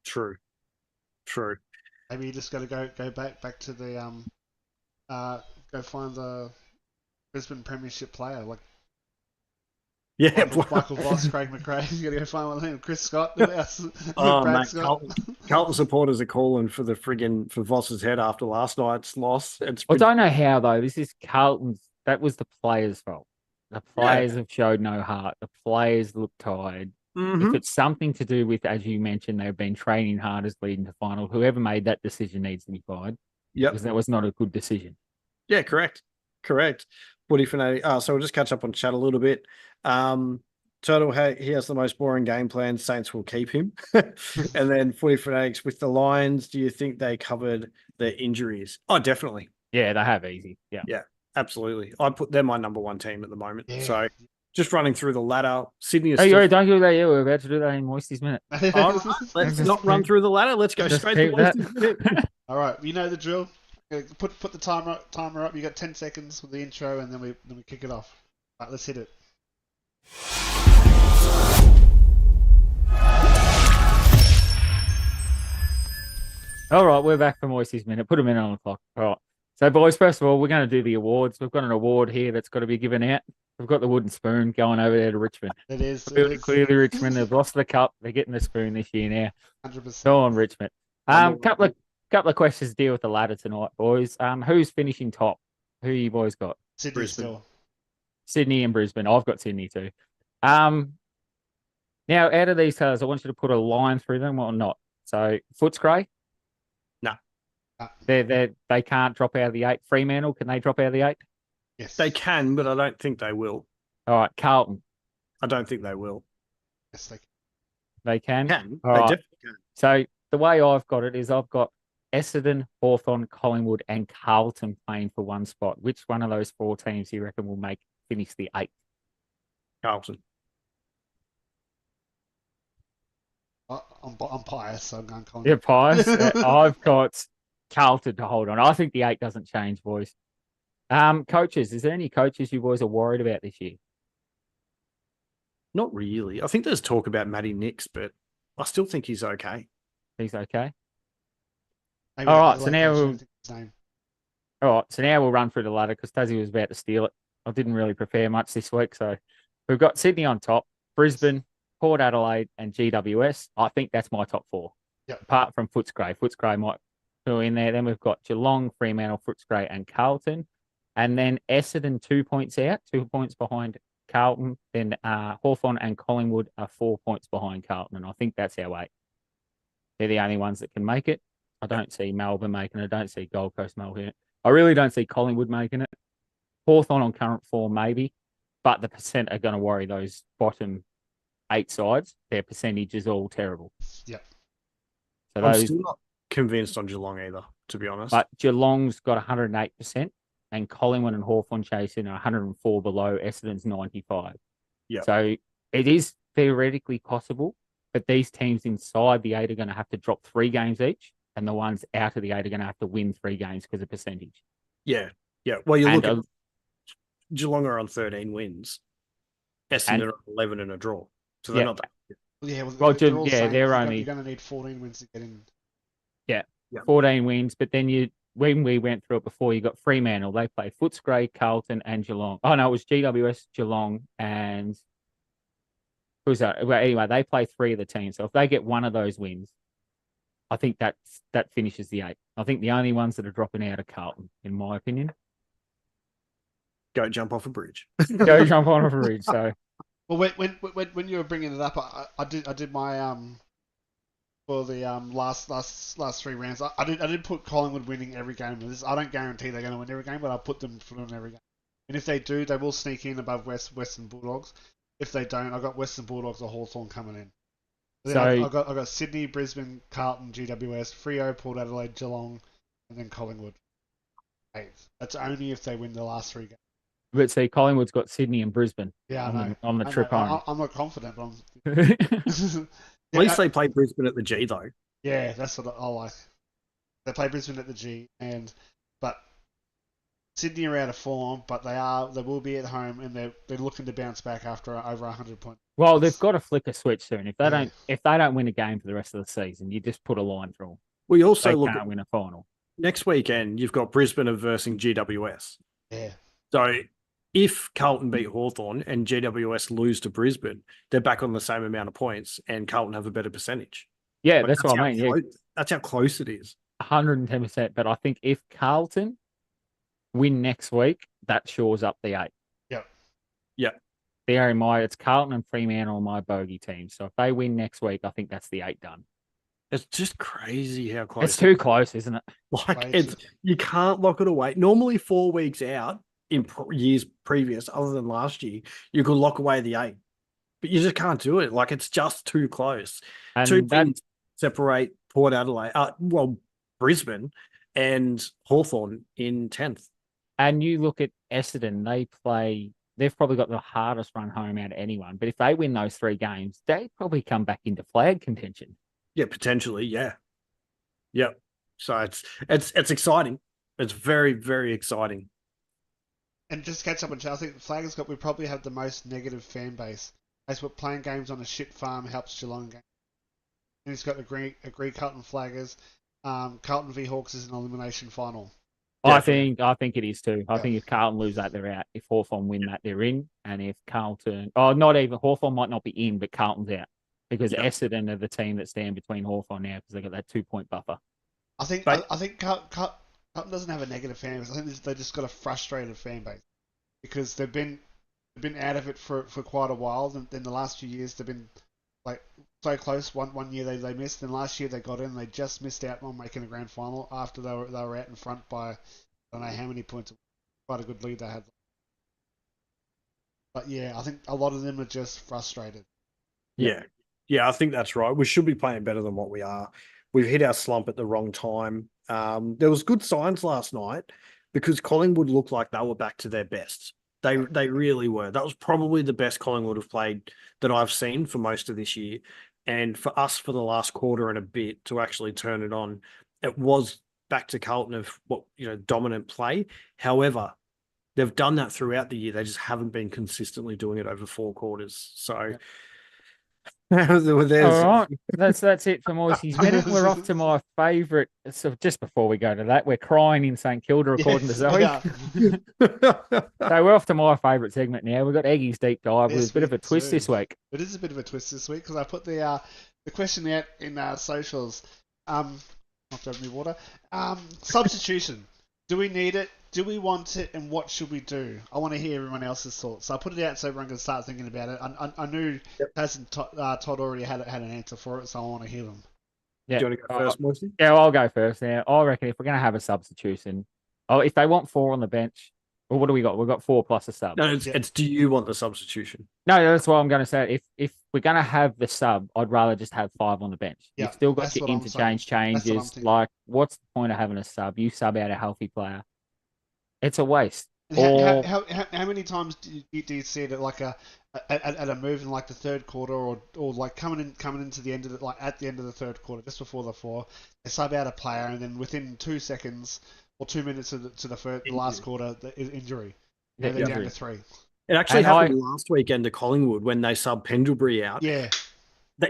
True. Maybe you just got to go back to the go find the Brisbane Premiership player like Michael Voss, Craig McRae. You got to go find one of them. Chris Scott. Oh, mate, Carlton supporters are calling for for Voss's head after last night's loss. I don't know how though. This is Carlton's. That was the players' fault. The players have showed no heart. The players look tired. Mm-hmm. If it's something to do with, as you mentioned, they've been training hard as leading to final, whoever made that decision needs to be fired. Yep. Because that was not a good decision. Yeah, correct. Footy fanatic. So we'll just catch up on chat a little bit. Turtle, he has the most boring game plan. Saints will keep him. And then Footy fanatics with the Lions. Do you think they covered their injuries? Oh, definitely. Yeah, they have easy. Yeah. Yeah, absolutely. They're my number 1 team at the moment. Yeah. So just running through the ladder. Sydney is don't do that. Yeah, we're about to do that in Moisty's minute. All right, let's not run through the ladder. Let's go straight to Moisty's minute. All right, you know the drill. Put the timer up. You got 10 seconds with the intro, and then we kick it off. All right, let's hit it. All right, we're back for Moisty's minute. Put a minute on the clock. All right. So, boys, first of all, we're going to do the awards. We've got an award here that's got to be given out. We've got the wooden spoon going over there to Richmond. It is. Clearly, Richmond have lost the cup. They're getting the spoon this year now. 100%. Go on, Richmond. Couple of questions to deal with the ladder tonight, boys. Who's finishing top? Who you boys got? Sydney Brisbane. still. Sydney and Brisbane. I've got Sydney too. Now, out of these colours, I want you to put a line through them or not. So, Footscray? No. They can't drop out of the 8. Fremantle, can they drop out of the 8? Yes. They can, but I don't think they will. All right, Carlton. I don't think they will. Yes, they can. They can? They All right. definitely can. So, the way I've got it is I've got Essendon, Hawthorn, Collingwood, and Carlton playing for one spot. Which one of those 4 teams do you reckon will finish the 8th? Carlton. I'm biased, so I'm going Collingwood. You're pious. I've got Carlton to hold on. I think the 8 doesn't change, boys. Coaches, is there any coaches you boys are worried about this year? Not really. I think there's talk about Matty Nix, but I still think he's okay. He's okay. Maybe All the right, so Adelaide now coach, I we'll- don't think his name. All right, so now we'll run through the ladder because Tassie was about to steal it. I didn't really prepare much this week, so we've got Sydney on top, Brisbane, Port Adelaide, and GWS. I think that's my top four. Yep. Apart from Footscray. Footscray might go in there. Then we've got Geelong, Fremantle, Footscray, and Carlton. And then Essendon 2 points out, 2 points behind Carlton. Then Hawthorn and Collingwood are 4 points behind Carlton. And I think that's our 8. They're the only ones that can make it. I don't see Melbourne making it. I don't see Gold Coast making it. I really don't see Collingwood making it. Hawthorn on current form, maybe. But the percent are going to worry those bottom 8 sides. Their percentage is all terrible. Yep. So I'm those, still not convinced on Geelong either, to be honest. but Geelong's got 108%, and Collingwood and Hawthorn chasing are 104 below. Essendon's 95. Yeah. So it is theoretically possible, but these teams inside the 8 are going to have to drop 3 games each, and the ones out of the 8 are going to have to win 3 games because of percentage. Yeah. Well, you And, look at Geelong are on 13 wins. Essendon are on 11 and a draw. So they're Yeah. not that. Yeah, Well, they're all saying they're you're only going to need 14 wins to get in. 14 wins, but then when we went through it before, you got Fremantle. They play Footscray, Carlton, and Geelong. Oh, no, it was GWS, Geelong, and who's that? Well, anyway, they play 3 of the teams. So if they get one of those wins, I think that finishes the 8. I think the only ones that are dropping out are Carlton, in my opinion. Go jump off a bridge. Go jump on a bridge. So Well, when you were bringing it up, I did my for the last 3 rounds. I did put Collingwood winning every game. I don't guarantee they're going to win every game, but I'll put them in every game. And if they do, they will sneak in above Western Bulldogs. If they don't, I've got Western Bulldogs or Hawthorn coming in. So I've got Sydney, Brisbane, Carlton, GWS, Freo, Port Adelaide, Geelong, and then Collingwood. 8th. That's only if they win the last 3 games. but see, Collingwood's got Sydney and Brisbane Yeah, I know. on the I trip know. home. I'm not confident, but At least they play Brisbane at the G, though. yeah, that's what I like. They play Brisbane at the G, but Sydney are out of form, but they will be at home, and they're looking to bounce back after over 100 points. Well, they've got to flick a switch soon. If they Yeah. don't win a game for the rest of the season, you just put a line through them. We also They look can't at win a final. next weekend, you've got Brisbane versus GWS. Yeah, So if Carlton beat Hawthorn and GWS lose to Brisbane, they're back on the same amount of points and Carlton have a better percentage. Yeah, Like, that's what I how mean. Yeah, close- that's how close it is. 110%. But I think if Carlton win next week, that shores up the 8. Yep. Yep. It's Carlton and Fremantle my bogey team. So if they win next week, I think that's the 8 done. It's just crazy how close. It's too close, isn't it? Like Right. it's you can't lock it away. Normally 4 weeks out in years previous, other than last year, you could lock away the 8, but you just can't do it. Like it's just too close. And 2 that, teams separate Port Adelaide, Brisbane and Hawthorn in 10th. and you look at Essendon, they've probably got the hardest run home out of anyone. But if they win those 3 games, they probably come back into flag contention. Yeah, potentially. Yeah. Yep. So it's exciting. It's very, very exciting. and just to catch up on Chelsea, Flaggers we probably have the most negative fan base. That's what playing games on a shit farm helps Geelong game. And he's got agree Carlton Flaggers. Carlton v Hawks is an elimination final. I think it is too. I Yeah. think if Carlton lose that, they're out. If Hawthorn win that, they're in. And if Carlton, not even Hawthorn might not be in, but Carlton's out because Yeah. Essendon are the team that stand between Hawthorn now because they got that 2-point buffer. I think But- I think Carlton doesn't have a negative fan base. I think they just got a frustrated fan base because they've been out of it for quite a while. And in the last few years, they've been like so close. One year they missed, and last year they got in. They just missed out on making a grand final after they were out in front by I don't know how many points. Quite a good lead they had. But yeah, I think a lot of them are just frustrated. Yeah. Yeah, I think that's right. We should be playing better than what we are. We've hit our slump at the wrong time. There was good signs last night because Collingwood looked like they were back to their best. They really were. That was probably the best Collingwood have played that I've seen for most of this year. And for us, for the last quarter and a bit to actually turn it on, it was back to Carlton of dominant play. However, they've done that throughout the year. They just haven't been consistently doing it over 4 quarters. So there's All right, that's it for Moisey's Minute. We're off to my favourite. So just before we go to that, we're crying in St Kilda according to Zoe. So we're off to my favourite segment now. We've got Eggy's Deep Dive with a bit of a twist this week. It is a bit of a twist this week because I put the question out in socials. Not grabbing me water. Substitution. Do we need it? Do we want it? And what should we do? I want to hear everyone else's thoughts. So I put it out so everyone can start thinking about it. I knew Todd already had an answer for it, so I want to hear them. Yeah. Do you want to go first, Moisey? Yeah, I'll go first now. I reckon if we're going to have a substitution, if they want 4 on the bench, well, what do we got? We've got 4 plus a sub. No, it's do you want the substitution? No, that's what I'm going to say. If we're going to have the sub, I'd rather just have 5 on the bench. Yeah, You've still got your interchange changes. Like, what's the point of having a sub? You sub out a healthy player. It's a waste. How many times do you see it at like at a move in like the third quarter or like coming into the end of at the end of the third quarter, just before the 4, they sub out a player and then within 2 seconds or 2 minutes to the last quarter, the injury. They're down to 3. It actually happened last weekend to Collingwood when they subbed Pendlebury out. Yeah.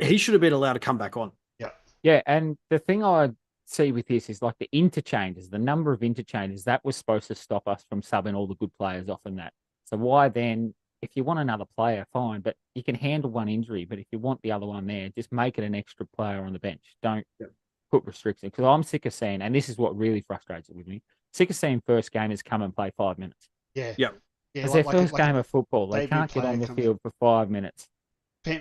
He should have been allowed to come back on. Yeah. Yeah, and the thing I see with this is like the interchanges, the number of interchanges, that was supposed to stop us from subbing all the good players off in that. So why then, if you want another player, fine, but you can handle one injury. But if you want the other one there, just make it an extra player on the bench. Don't put restrictions. Because I'm sick of seeing, and this is what really frustrates it with me, sick of seeing first gamers come and play 5 minutes. Yeah. Yeah. It's their first game of football. They can't get on the field for 5 minutes.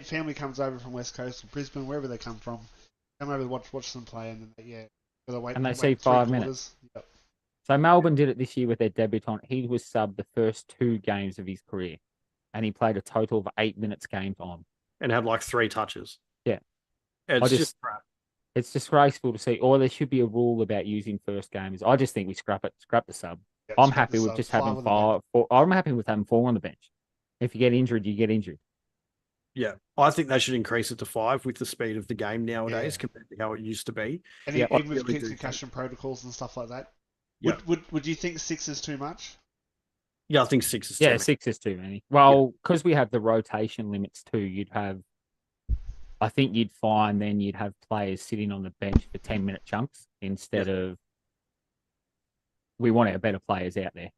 Family comes over from West Coast, or Brisbane, wherever they come from, come over to watch them play, and then they see 5 minutes. Yep. So Melbourne did it this year with their debutant. He was subbed the first 2 games of his career, and he played a total of 8 minutes game time and had like 3 touches. Yeah, it's just crap. It's disgraceful to see. Or there should be a rule about using first gamers. I just think we scrap the sub. Yep, I'm happy with just having 5. I'm happy with having 4 on the bench. If you get injured, you get injured. Yeah, I think they should increase it to 5 with the speed of the game nowadays compared to how it used to be. And even with concussion protocols and stuff like that. Yeah. Would you think 6 is too much? Yeah, I think 6 is too many. 6 is too many. Well, because we have the rotation limits too, I think you'd find then you'd have players sitting on the bench for 10-minute chunks instead of we want our better players out there.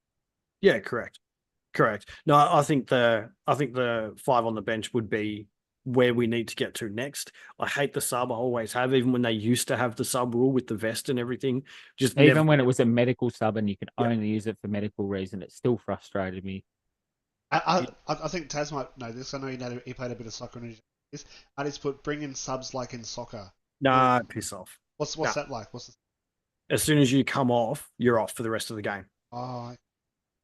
Yeah, correct. No, I think the 5 on the bench would be where we need to get to next. I hate the sub. I always have, even when they used to have the sub rule with the vest and everything. When it was a medical sub and you could only use it for medical reason, it still frustrated me. I think Taz might know this. I know he played a bit of soccer and this. I just bring in subs like in soccer. Nah, piss off. What's that like? As soon as you come off, you're off for the rest of the game. Oh.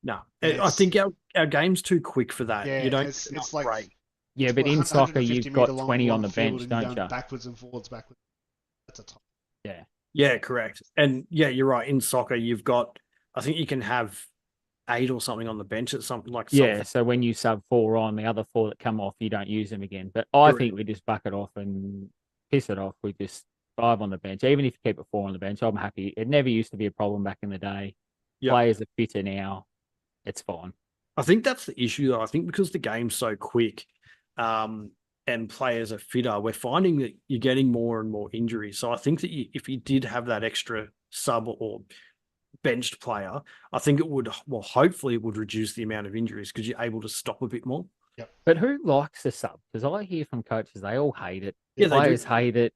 No, I think our game's too quick for that. Yeah, you don't. It's like break. Yeah, but in soccer you've got 20 on the bench, don't you? Backwards and forwards, backwards. That's a top. Yeah. Yeah, correct. And yeah, you're right. In soccer, you've got. I think you can have 8 or something on the bench. It's something like. Yeah. So when you sub 4 on, the other 4 that come off, you don't use them again. But I think we just buck it off and piss it off. We just 5 on the bench. Even if you keep it 4 on the bench, I'm happy. It never used to be a problem back in the day. Yep. Players are fitter now. It's fine. I think that's the issue, though. I think because the game's so quick and players are fitter, we're finding that you're getting more and more injuries. So I think that if you did have that extra sub or benched player, I think it would, hopefully it would reduce the amount of injuries because you're able to stop a bit more. Yep. But who likes the sub? Because I hear from coaches, they all hate it. Yeah, players hate it.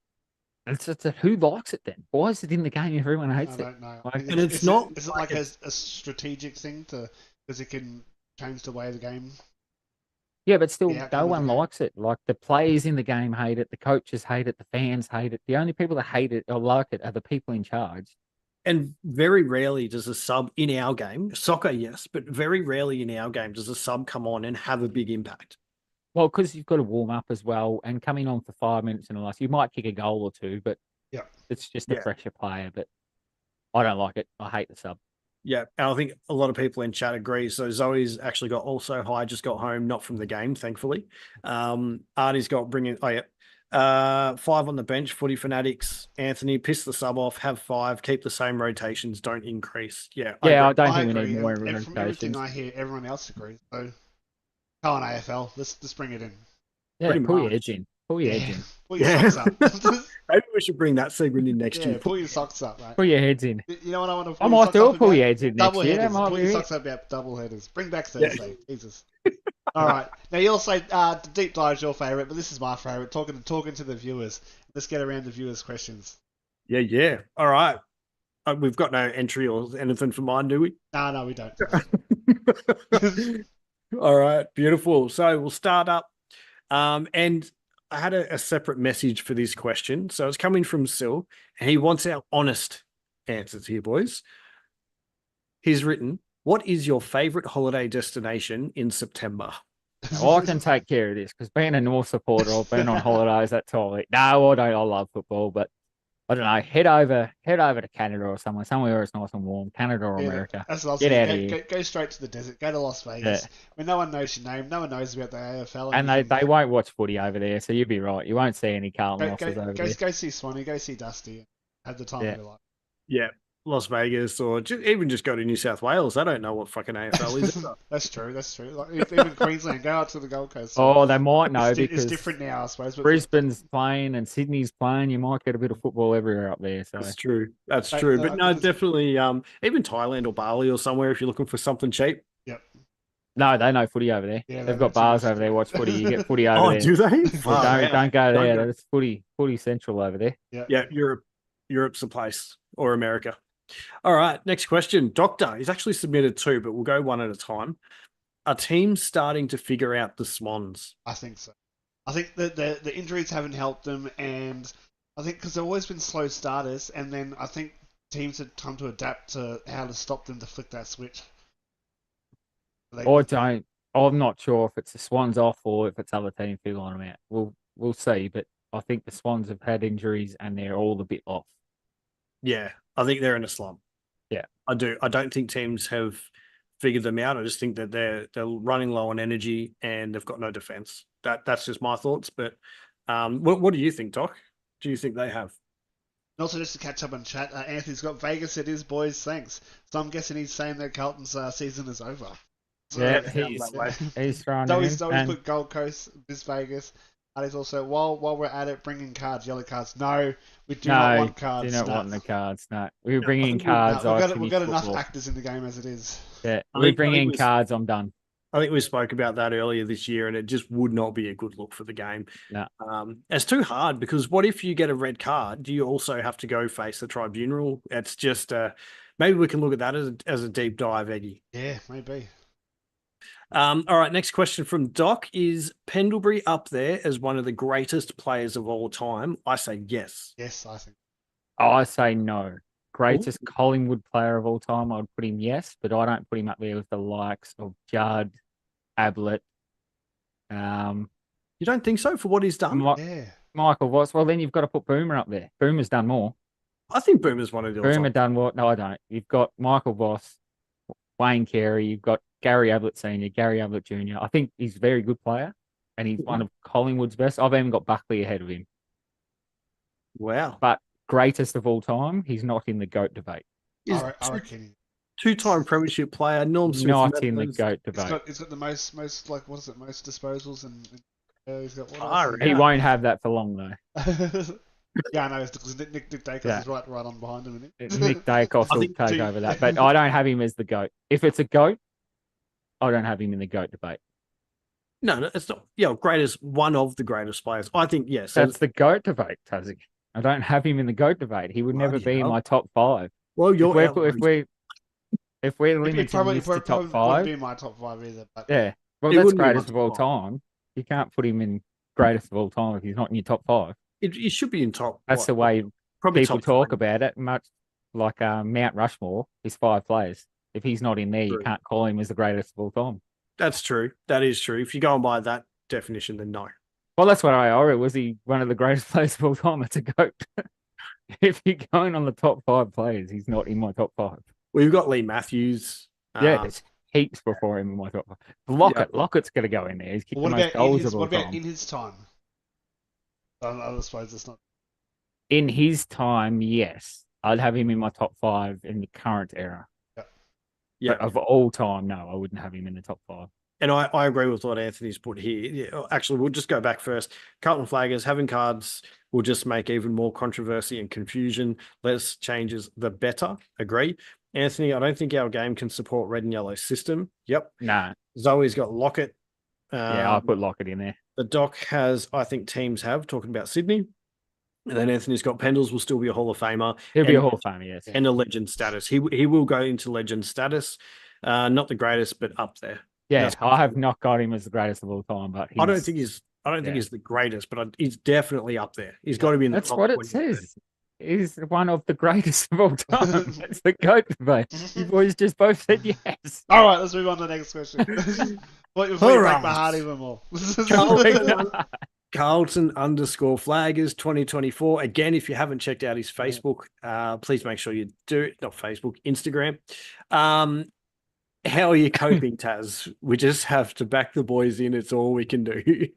It's who likes it then? Why is it in the game if everyone hates it? I don't know. And it's not. Is it like a strategic thing because it can change the way of the game? Yeah, but still, no one likes it. Like the players in the game hate it, the coaches hate it, the fans hate it. The only people that hate it or like it are the people in charge. And very rarely does a sub in our game, soccer, yes, but very rarely in our game does a sub come on and have a big impact. Well, because you've got to warm up as well, and coming on for 5 minutes in the last, you might kick a goal or 2, but it's just a fresher player. But I don't like it. I hate the sub. Yeah, and I think a lot of people in chat agree. So Zoe's actually got also high, just got home, not from the game, thankfully. Artie's got 5 on the bench, footy fanatics. Anthony, piss the sub off, have 5, keep the same rotations, don't increase. Yeah, I Yeah, I agree. don't I think we agree. need more And from everything rotations. I hear, everyone else agrees. So, come on, AFL. Let's bring it in. Yeah, pretty pull your much. edge in. Pull your edge in. Pull your Yeah. socks up. Maybe we should bring that segment in next Yeah, year. pull your socks up, mate. Pull your heads in. You know what I want to I pull your might socks do up a pull about? your heads in next Double year. That headers. might Pull be your it. socks up about double headers. Bring back Yeah. Thursday. Jesus. All right. Now you'll say the deep dive is your favourite, but this is my favourite. Talking to the viewers. Let's get around the viewers' questions. Yeah. All right. We've got no entry or anything for mine, do we? No, we don't. All right, beautiful. So we'll start up. And I had a separate message for this question. So it's coming from Sil, and he wants our honest answers here, boys. He's written, what is your favorite holiday destination in September? Well, I can take care of this because being a North supporter, I've been on holidays that time. No, I don't. I love football, but I don't know. Head over to Canada or somewhere where it's nice and warm. Canada or America. That's what I was Get saying. out of here. Go straight to the desert. Go to Las Vegas. When no one knows your name, no one knows about the AFL. And they won't watch footy over there, so you'd be right. You won't see any Carlton losses over there. Go see Swanee. Go see Dusty. Have the time of your life. Yeah, Las Vegas, or even just go to New South Wales. I don't know what fucking AFL is. That's true. Like, even Queensland, go out to the Gold Coast. Oh, they might know It's because different now, I suppose. But Brisbane's playing and Sydney's playing. You might get a bit of football everywhere up there. So That's true. That's true. But no, definitely. Even Thailand or Bali or somewhere if you're looking for something cheap. Yep. No, they know footy over there. Yeah, They've got bars over there. Watch footy. You get footy over Oh, there. do they? Well, don't go there. Don't go. That's footy central over there. Yeah, Europe's the place, or America. All right, next question. Doctor, he's actually submitted 2, but we'll go one at a time. Are teams starting to figure out the Swans? I think so. I think that the injuries haven't helped them, and I think because they've always been slow starters, and then I think teams have come to adapt to how to stop them to flick that switch. I'm not sure if it's the Swans off or if it's other teams figuring them out. We'll see, but I think the Swans have had injuries and they're all a bit off. Yeah, I think they're in a slump. Yeah, I do. I don't think teams have figured them out. I just think that they're running low on energy and they've got no defense. That's just my thoughts. But what do you think, Doc? Do you think they have? And also, just to catch up on chat, Anthony's got Vegas. It is, boys. Thanks. So I'm guessing he's saying that Carlton's season is over. So, yeah, he's throwing so it he's in. put Gold Coast, this Vegas. And he's also, while we're at it, bringing cards, yellow cards. No, we do not want cards. Do not no. want the cards. No, we're bringing cards. We've got enough actors in the game as it is. Yeah, we're bringing cards. I'm done. I think we spoke about that earlier this year, and it just would not be a good look for the game. No. It's too hard because what if you get a red card? Do you also have to go face the tribunal? It's just maybe we can look at that as a deep dive, Egi. Yeah, maybe. All right, next question from Doc. Is Pendlebury up there as one of the greatest players of all time? I say yes. Yes, I think. Oh, I say no. Greatest Collingwood player of all time, I'd put him yes, but I don't put him up there with the likes of Judd, Ablett. You don't think so for what he's done? Yeah. Michael Voss. Well, then you've got to put Boomer up there. Boomer's done more. I think Boomer's one of the Boomer done what? No, I don't. You've got Michael Voss, Wayne Carey. You've got Gary Ablett Sr., Gary Ablett Jr. I think he's a very good player, and he's one of Collingwood's best. I've even got Buckley ahead of him. Wow. But greatest of all time, he's not in the GOAT debate. I reckon. Two-time premiership player, Norm Smith. Not in the GOAT debate. He's got the most like what is it? Most disposals and he's got what Oh, else? He won't have that for long though. Yeah, I know. Because Nick Dacos is right on behind him. Isn't Nick Dacos will take over that, but I don't have him as the GOAT. If it's a GOAT, I don't have him in the GOAT debate. No, it's not. Yeah, greatest, one of the greatest players. I think yes. That's the GOAT debate, Tazik. I don't have him in the GOAT debate. He would never be in my top 5. Well, if we're limiting this to top 5, wouldn't be my top 5 either. But yeah, well, that's greatest of all time. You can't put him in greatest of all time if he's not in your top 5. It should be in top. That's the way probably people top talk 3. about it. Much like Mount Rushmore is 5 players. If he's not in there, you can't call him as the greatest of all time. That's true. That is true. If you're going by that definition, then no. Well, that's what I read. Was he one of the greatest players of all time? It's a GOAT. If you're going on the top 5 players, he's not in my top 5. Well, you've got Lee Matthews. Yeah, there's heaps before him in my top 5. Lockett's going to go in there. He's kicked the most goals of all time. What about in his time? I suppose it's not. In his time, yes, I'd have him in my top 5 in the current era. Yeah. But of all time, no, I wouldn't have him in the top 5. And I agree with what Anthony's put here. Yeah, actually, we'll just go back first. Carlton Flaggers, having cards will just make even more controversy and confusion. Less changes, the better. Agree. Anthony, I don't think our game can support red and yellow system. Yep. No. Zoe's got Lockett. Yeah, I put Lockett in there. The doc has, I think teams have, talking about Sydney. And then Anthony's got Pendles will still be a Hall of Famer. He'll be a Hall of Famer, yes. And a legend status. He will go into legend status. Not the greatest, but up there. Yeah, I have not got him as the greatest of all time, but I don't think he's the greatest, but he's definitely up there. He's got to be in the That's top what it 20. says. He's one of the greatest of all time. That's the goat debate. You boys just both said yes. All right, let's move on to the next question. Before you break my heart even more. Carlton _Flaggers 2024. Again, if you haven't checked out his Facebook, please make sure you do. Not Facebook, Instagram. How are you coping, Taz? We just have to back the boys in. It's all we can do.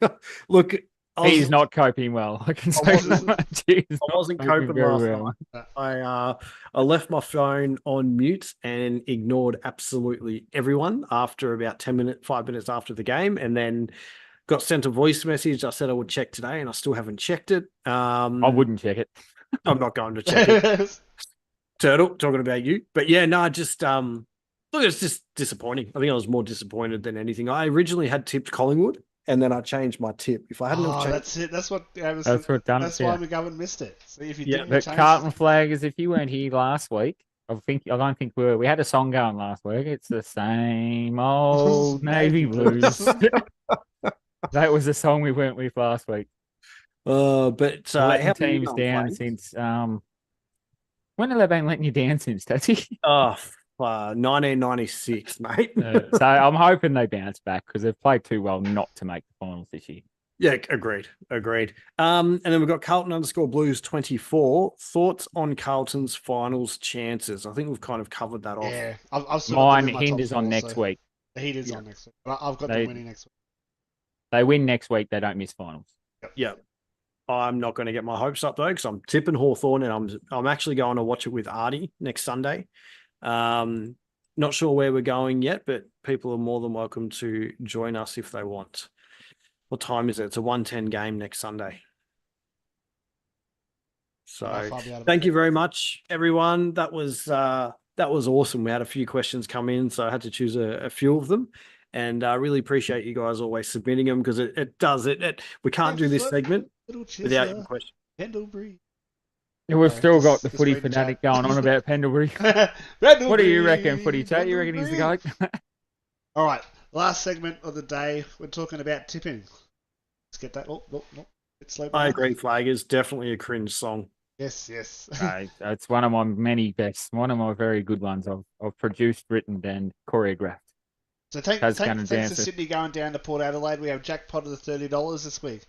Look, he's not coping well. I can say that much. I wasn't coping last night. I left my phone on mute and ignored absolutely everyone after about 5 minutes after the game, and then got sent a voice message. I said I would check today, and I still haven't checked it. I wouldn't check it. I'm not going to check it. Turtle, talking about you. But yeah, no, just look, it's just disappointing. I think I was more disappointed than anything. I originally had tipped Collingwood, and then I changed my tip. If I hadn't have changed, that's it. That's what. That's what done That's it. why McGovern missed it. So if you didn't but change Carlton Flaggers, if you weren't here last week, I don't think we had a song going last week. It's the same old Navy Blues. That was the song we went with last week. but how teams down since when have they been letting you down since, Tatty? 1996, mate. So I'm hoping they bounce back because they've played too well not to make the finals this year. Yeah, agreed. And then we've got Carlton _Blues 24. Thoughts on Carlton's finals chances? I think we've kind of covered that off. Yeah, I've mine hinders on next week. The heat is on next week. But I've got them winning next week. They win next week. They don't miss finals. Yep. I'm not going to get my hopes up though because I'm tipping Hawthorn, and I'm actually going to watch it with Artie next Sunday. Not sure where we're going yet, but people are more than welcome to join us if they want. What time is it? It's a 1:10 game next Sunday. So thank you very much, everyone. That was awesome. We had a few questions come in, so I had to choose a few of them. And I really appreciate you guys always submitting them because we can't do this segment without your question. Pendlebury. We've still got the footy fanatic going on about Pendlebury. What do you reckon, footy chat? You reckon he's the guy? All right, last segment of the day. We're talking about tipping. Let's get that. Oh, it's slow. I agree, Flaggers. Definitely a cringe song. Yes. It's one of my many best, one of my very good ones I've produced, written, and choreographed. So thanks to Sydney going down to Port Adelaide. We have jackpotted $30 this week.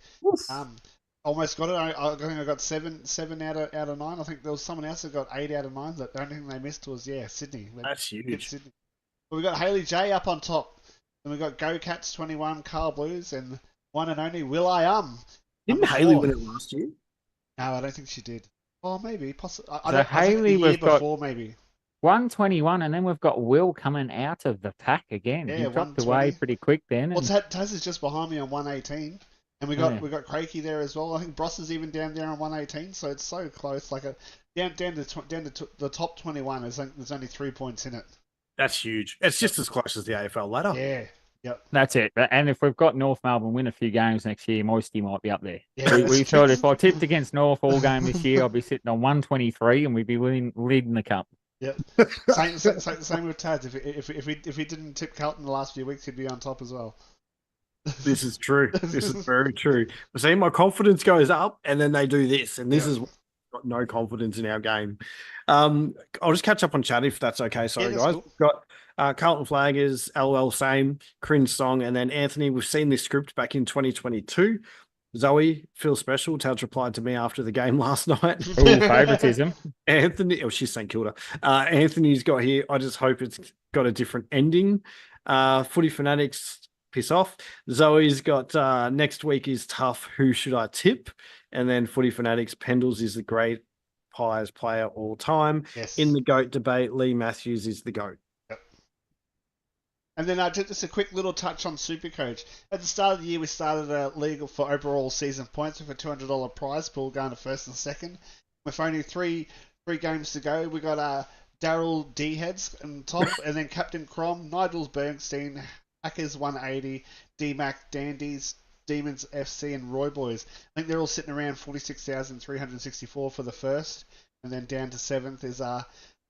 Almost got it. I think I got seven out of 9. I think there was someone else that got 8 out of 9. The only thing they missed was Sydney. That's huge. Sydney. But we got Haley J up on top. Then we got Go Cats 21, Carl Blues, and one and only Will I Didn't Haley win it last year? No, I don't think she did. Oh, maybe possibly. So Haley was before maybe 121, and then we've got Will coming out of the pack again. Yeah, he dropped away pretty quick then. Well, Taz is just behind me on 118. And we got Crakey there as well. I think Bross is even down there on 118, so it's so close. Like down to the top 21. There's only 3 points in it. That's huge. It's just as close as the AFL ladder. Yeah. Yep. That's it. And if we've got North Melbourne win a few games next year, Moisty might be up there. Yeah, we thought if I tipped against North all game this year, I'd be sitting on 123 and we'd be leading the cup. Yep. Same with Taz. If he didn't tip Carlton the last few weeks, he'd be on top as well. This is true. This is very true. See, my confidence goes up, and then they do this, and this is got no confidence in our game. I'll just catch up on chat if that's okay. Sorry, guys. Cool. We've got Carlton Flaggers, LOL, same cringe song, and then Anthony. We've seen this script back in 2022. Zoe, feel special. Taz replied to me after the game last night. Oh, favoritism. Anthony, she's St Kilda. Anthony's got here. I just hope it's got a different ending. Footy fanatics. Piss off. Zoe's got next week is tough. Who should I tip? And then Footy Fanatics, Pendles is the great Pies player all time. Yes. In the GOAT debate, Lee Matthews is the GOAT. And then just a quick little touch on Supercoach. At the start of the year, we started a league for overall season points with a $200 prize pool going to first and second. With only three games to go, we got Daryl D-Heads on top, and then Captain Crom, Nigel Bergstein, Hackers 180, D-Mac, Dandies, Demons FC, and Roy Boys. I think they're all sitting around 46,364 for the first, and then down to seventh is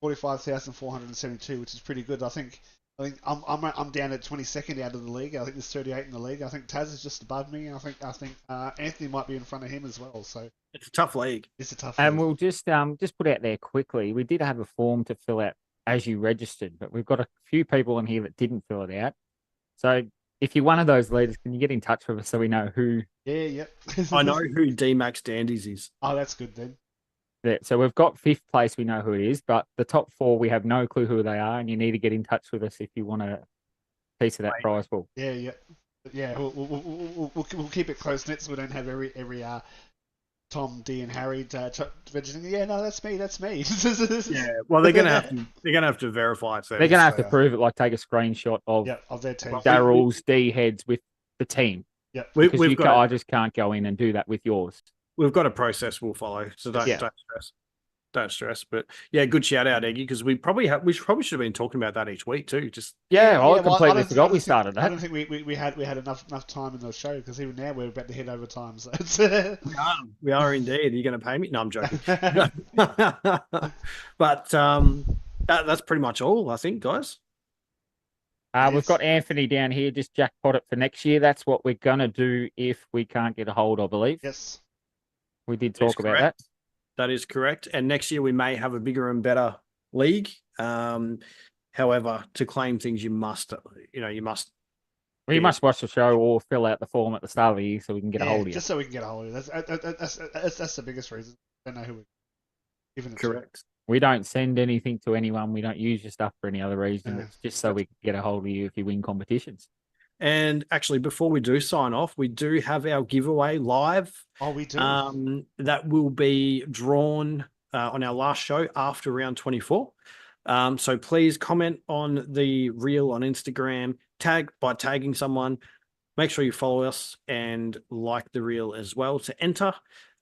45,472, which is pretty good. I think I'm down at 22nd out of the league. I think there's 38 in the league. I think Taz is just above me. I think Anthony might be in front of him as well. So it's a tough league. It's a tough. And league. we'll just put out there quickly. We did have a form to fill out as you registered, but we've got a few people in here that didn't fill it out. So if you're one of those leaders, can you get in touch with us so we know who? Yeah. I know who D-Max Dandies is. Oh, that's good then. Yeah, so we've got fifth place. We know who it is, but the top four, we have no clue who they are, and you need to get in touch with us if you want a piece of that prize pool. Yeah. We'll keep it close knit so we don't have every Tom, D, and Harry registering. Yeah, no, that's me. Yeah, well, they're gonna have to verify it. So they're gonna have to prove it, like take a screenshot of their team. Daryl's D heads with the team. Yeah, I just can't go in and do that with yours. We've got a process we'll follow, so don't stress. Don't stress. But yeah, good shout out, Eggy, because we probably should have been talking about that each week too. Just I completely forgot we started that. I don't think we had enough time in the show, because even now we're about to hit overtime. So we are indeed. Are you going to pay me? No, I'm joking. But that's pretty much all, I think, guys. We've got Anthony down here, just jackpot it for next year. That's what we're going to do if we can't get a hold, I believe. Yes. We did talk about that. That is correct. And next year we may have a bigger and better league. However, to claim things, you must watch the show or fill out the form at the start of the year so we can get a hold of you. Just so we can get a hold of you. That's the biggest reason. I don't know who we correct. We don't send anything to anyone. We don't use your stuff for any other reason. It's just so we can get a hold of you if you win competitions. And actually, before we do sign off, we do have our giveaway live. Oh, we do. That will be drawn on our last show after round 24. So please comment on the reel on Instagram, tagging someone. Make sure you follow us and like the reel as well to enter.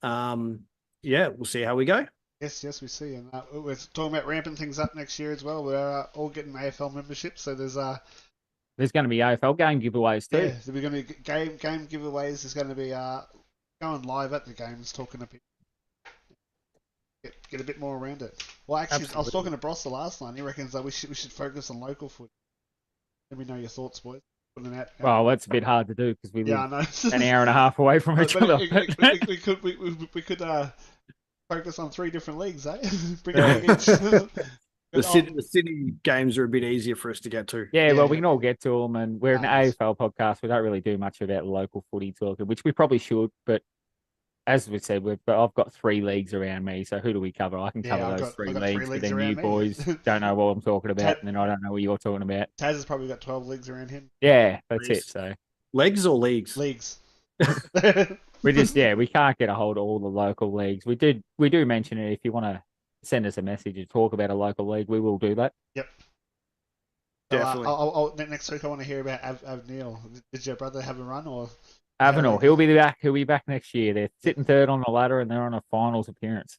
We'll see how we go. Yes, we see. And we're talking about ramping things up next year as well. We're all getting AFL memberships, so there's going to be AFL game giveaways too. Yeah, so we're going to be game giveaways. There's going to be going live at the games, talking to people. Get a bit more around it. Well, actually, absolutely. I was talking to Broster last night. He reckons that we should focus on local foot. Let me know your thoughts, boys. Well, that's a bit hard to do because we live I know. an hour and a half away from each other. We could focus on 3 different leagues, eh? Bring it each. The Sydney games are a bit easier for us to get to. Yeah, well, we can all get to them, and we're an AFL podcast. We don't really do much about local footy talking, which we probably should. But as we said, I've got 3 leagues around me, so who do we cover? I can cover those 3 leagues, but then you boys don't know what I'm talking about, and then I don't know what you're talking about. Taz has probably got 12 leagues around him. Yeah, that's it. So legs or leagues? Leagues. We can't get a hold of all the local leagues. We do mention it. If you want to send us a message and talk about a local league, we will do that. Yep. Definitely. Next week I want to hear about Avneil. Did your brother have a run or? Avenel, he'll be back. He'll be back next year. They're sitting third on the ladder and they're on a finals appearance.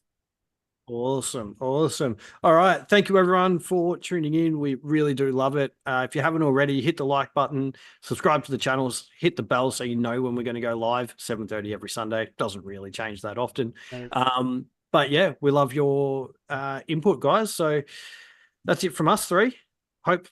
Awesome. All right. Thank you, everyone, for tuning in. We really do love it. If you haven't already, hit the like button, subscribe to the channels, hit the bell so you know when we're going to go live, 7:30 every Sunday. Doesn't really change that often. But yeah, we love your input, guys. So that's it from us 3. Hope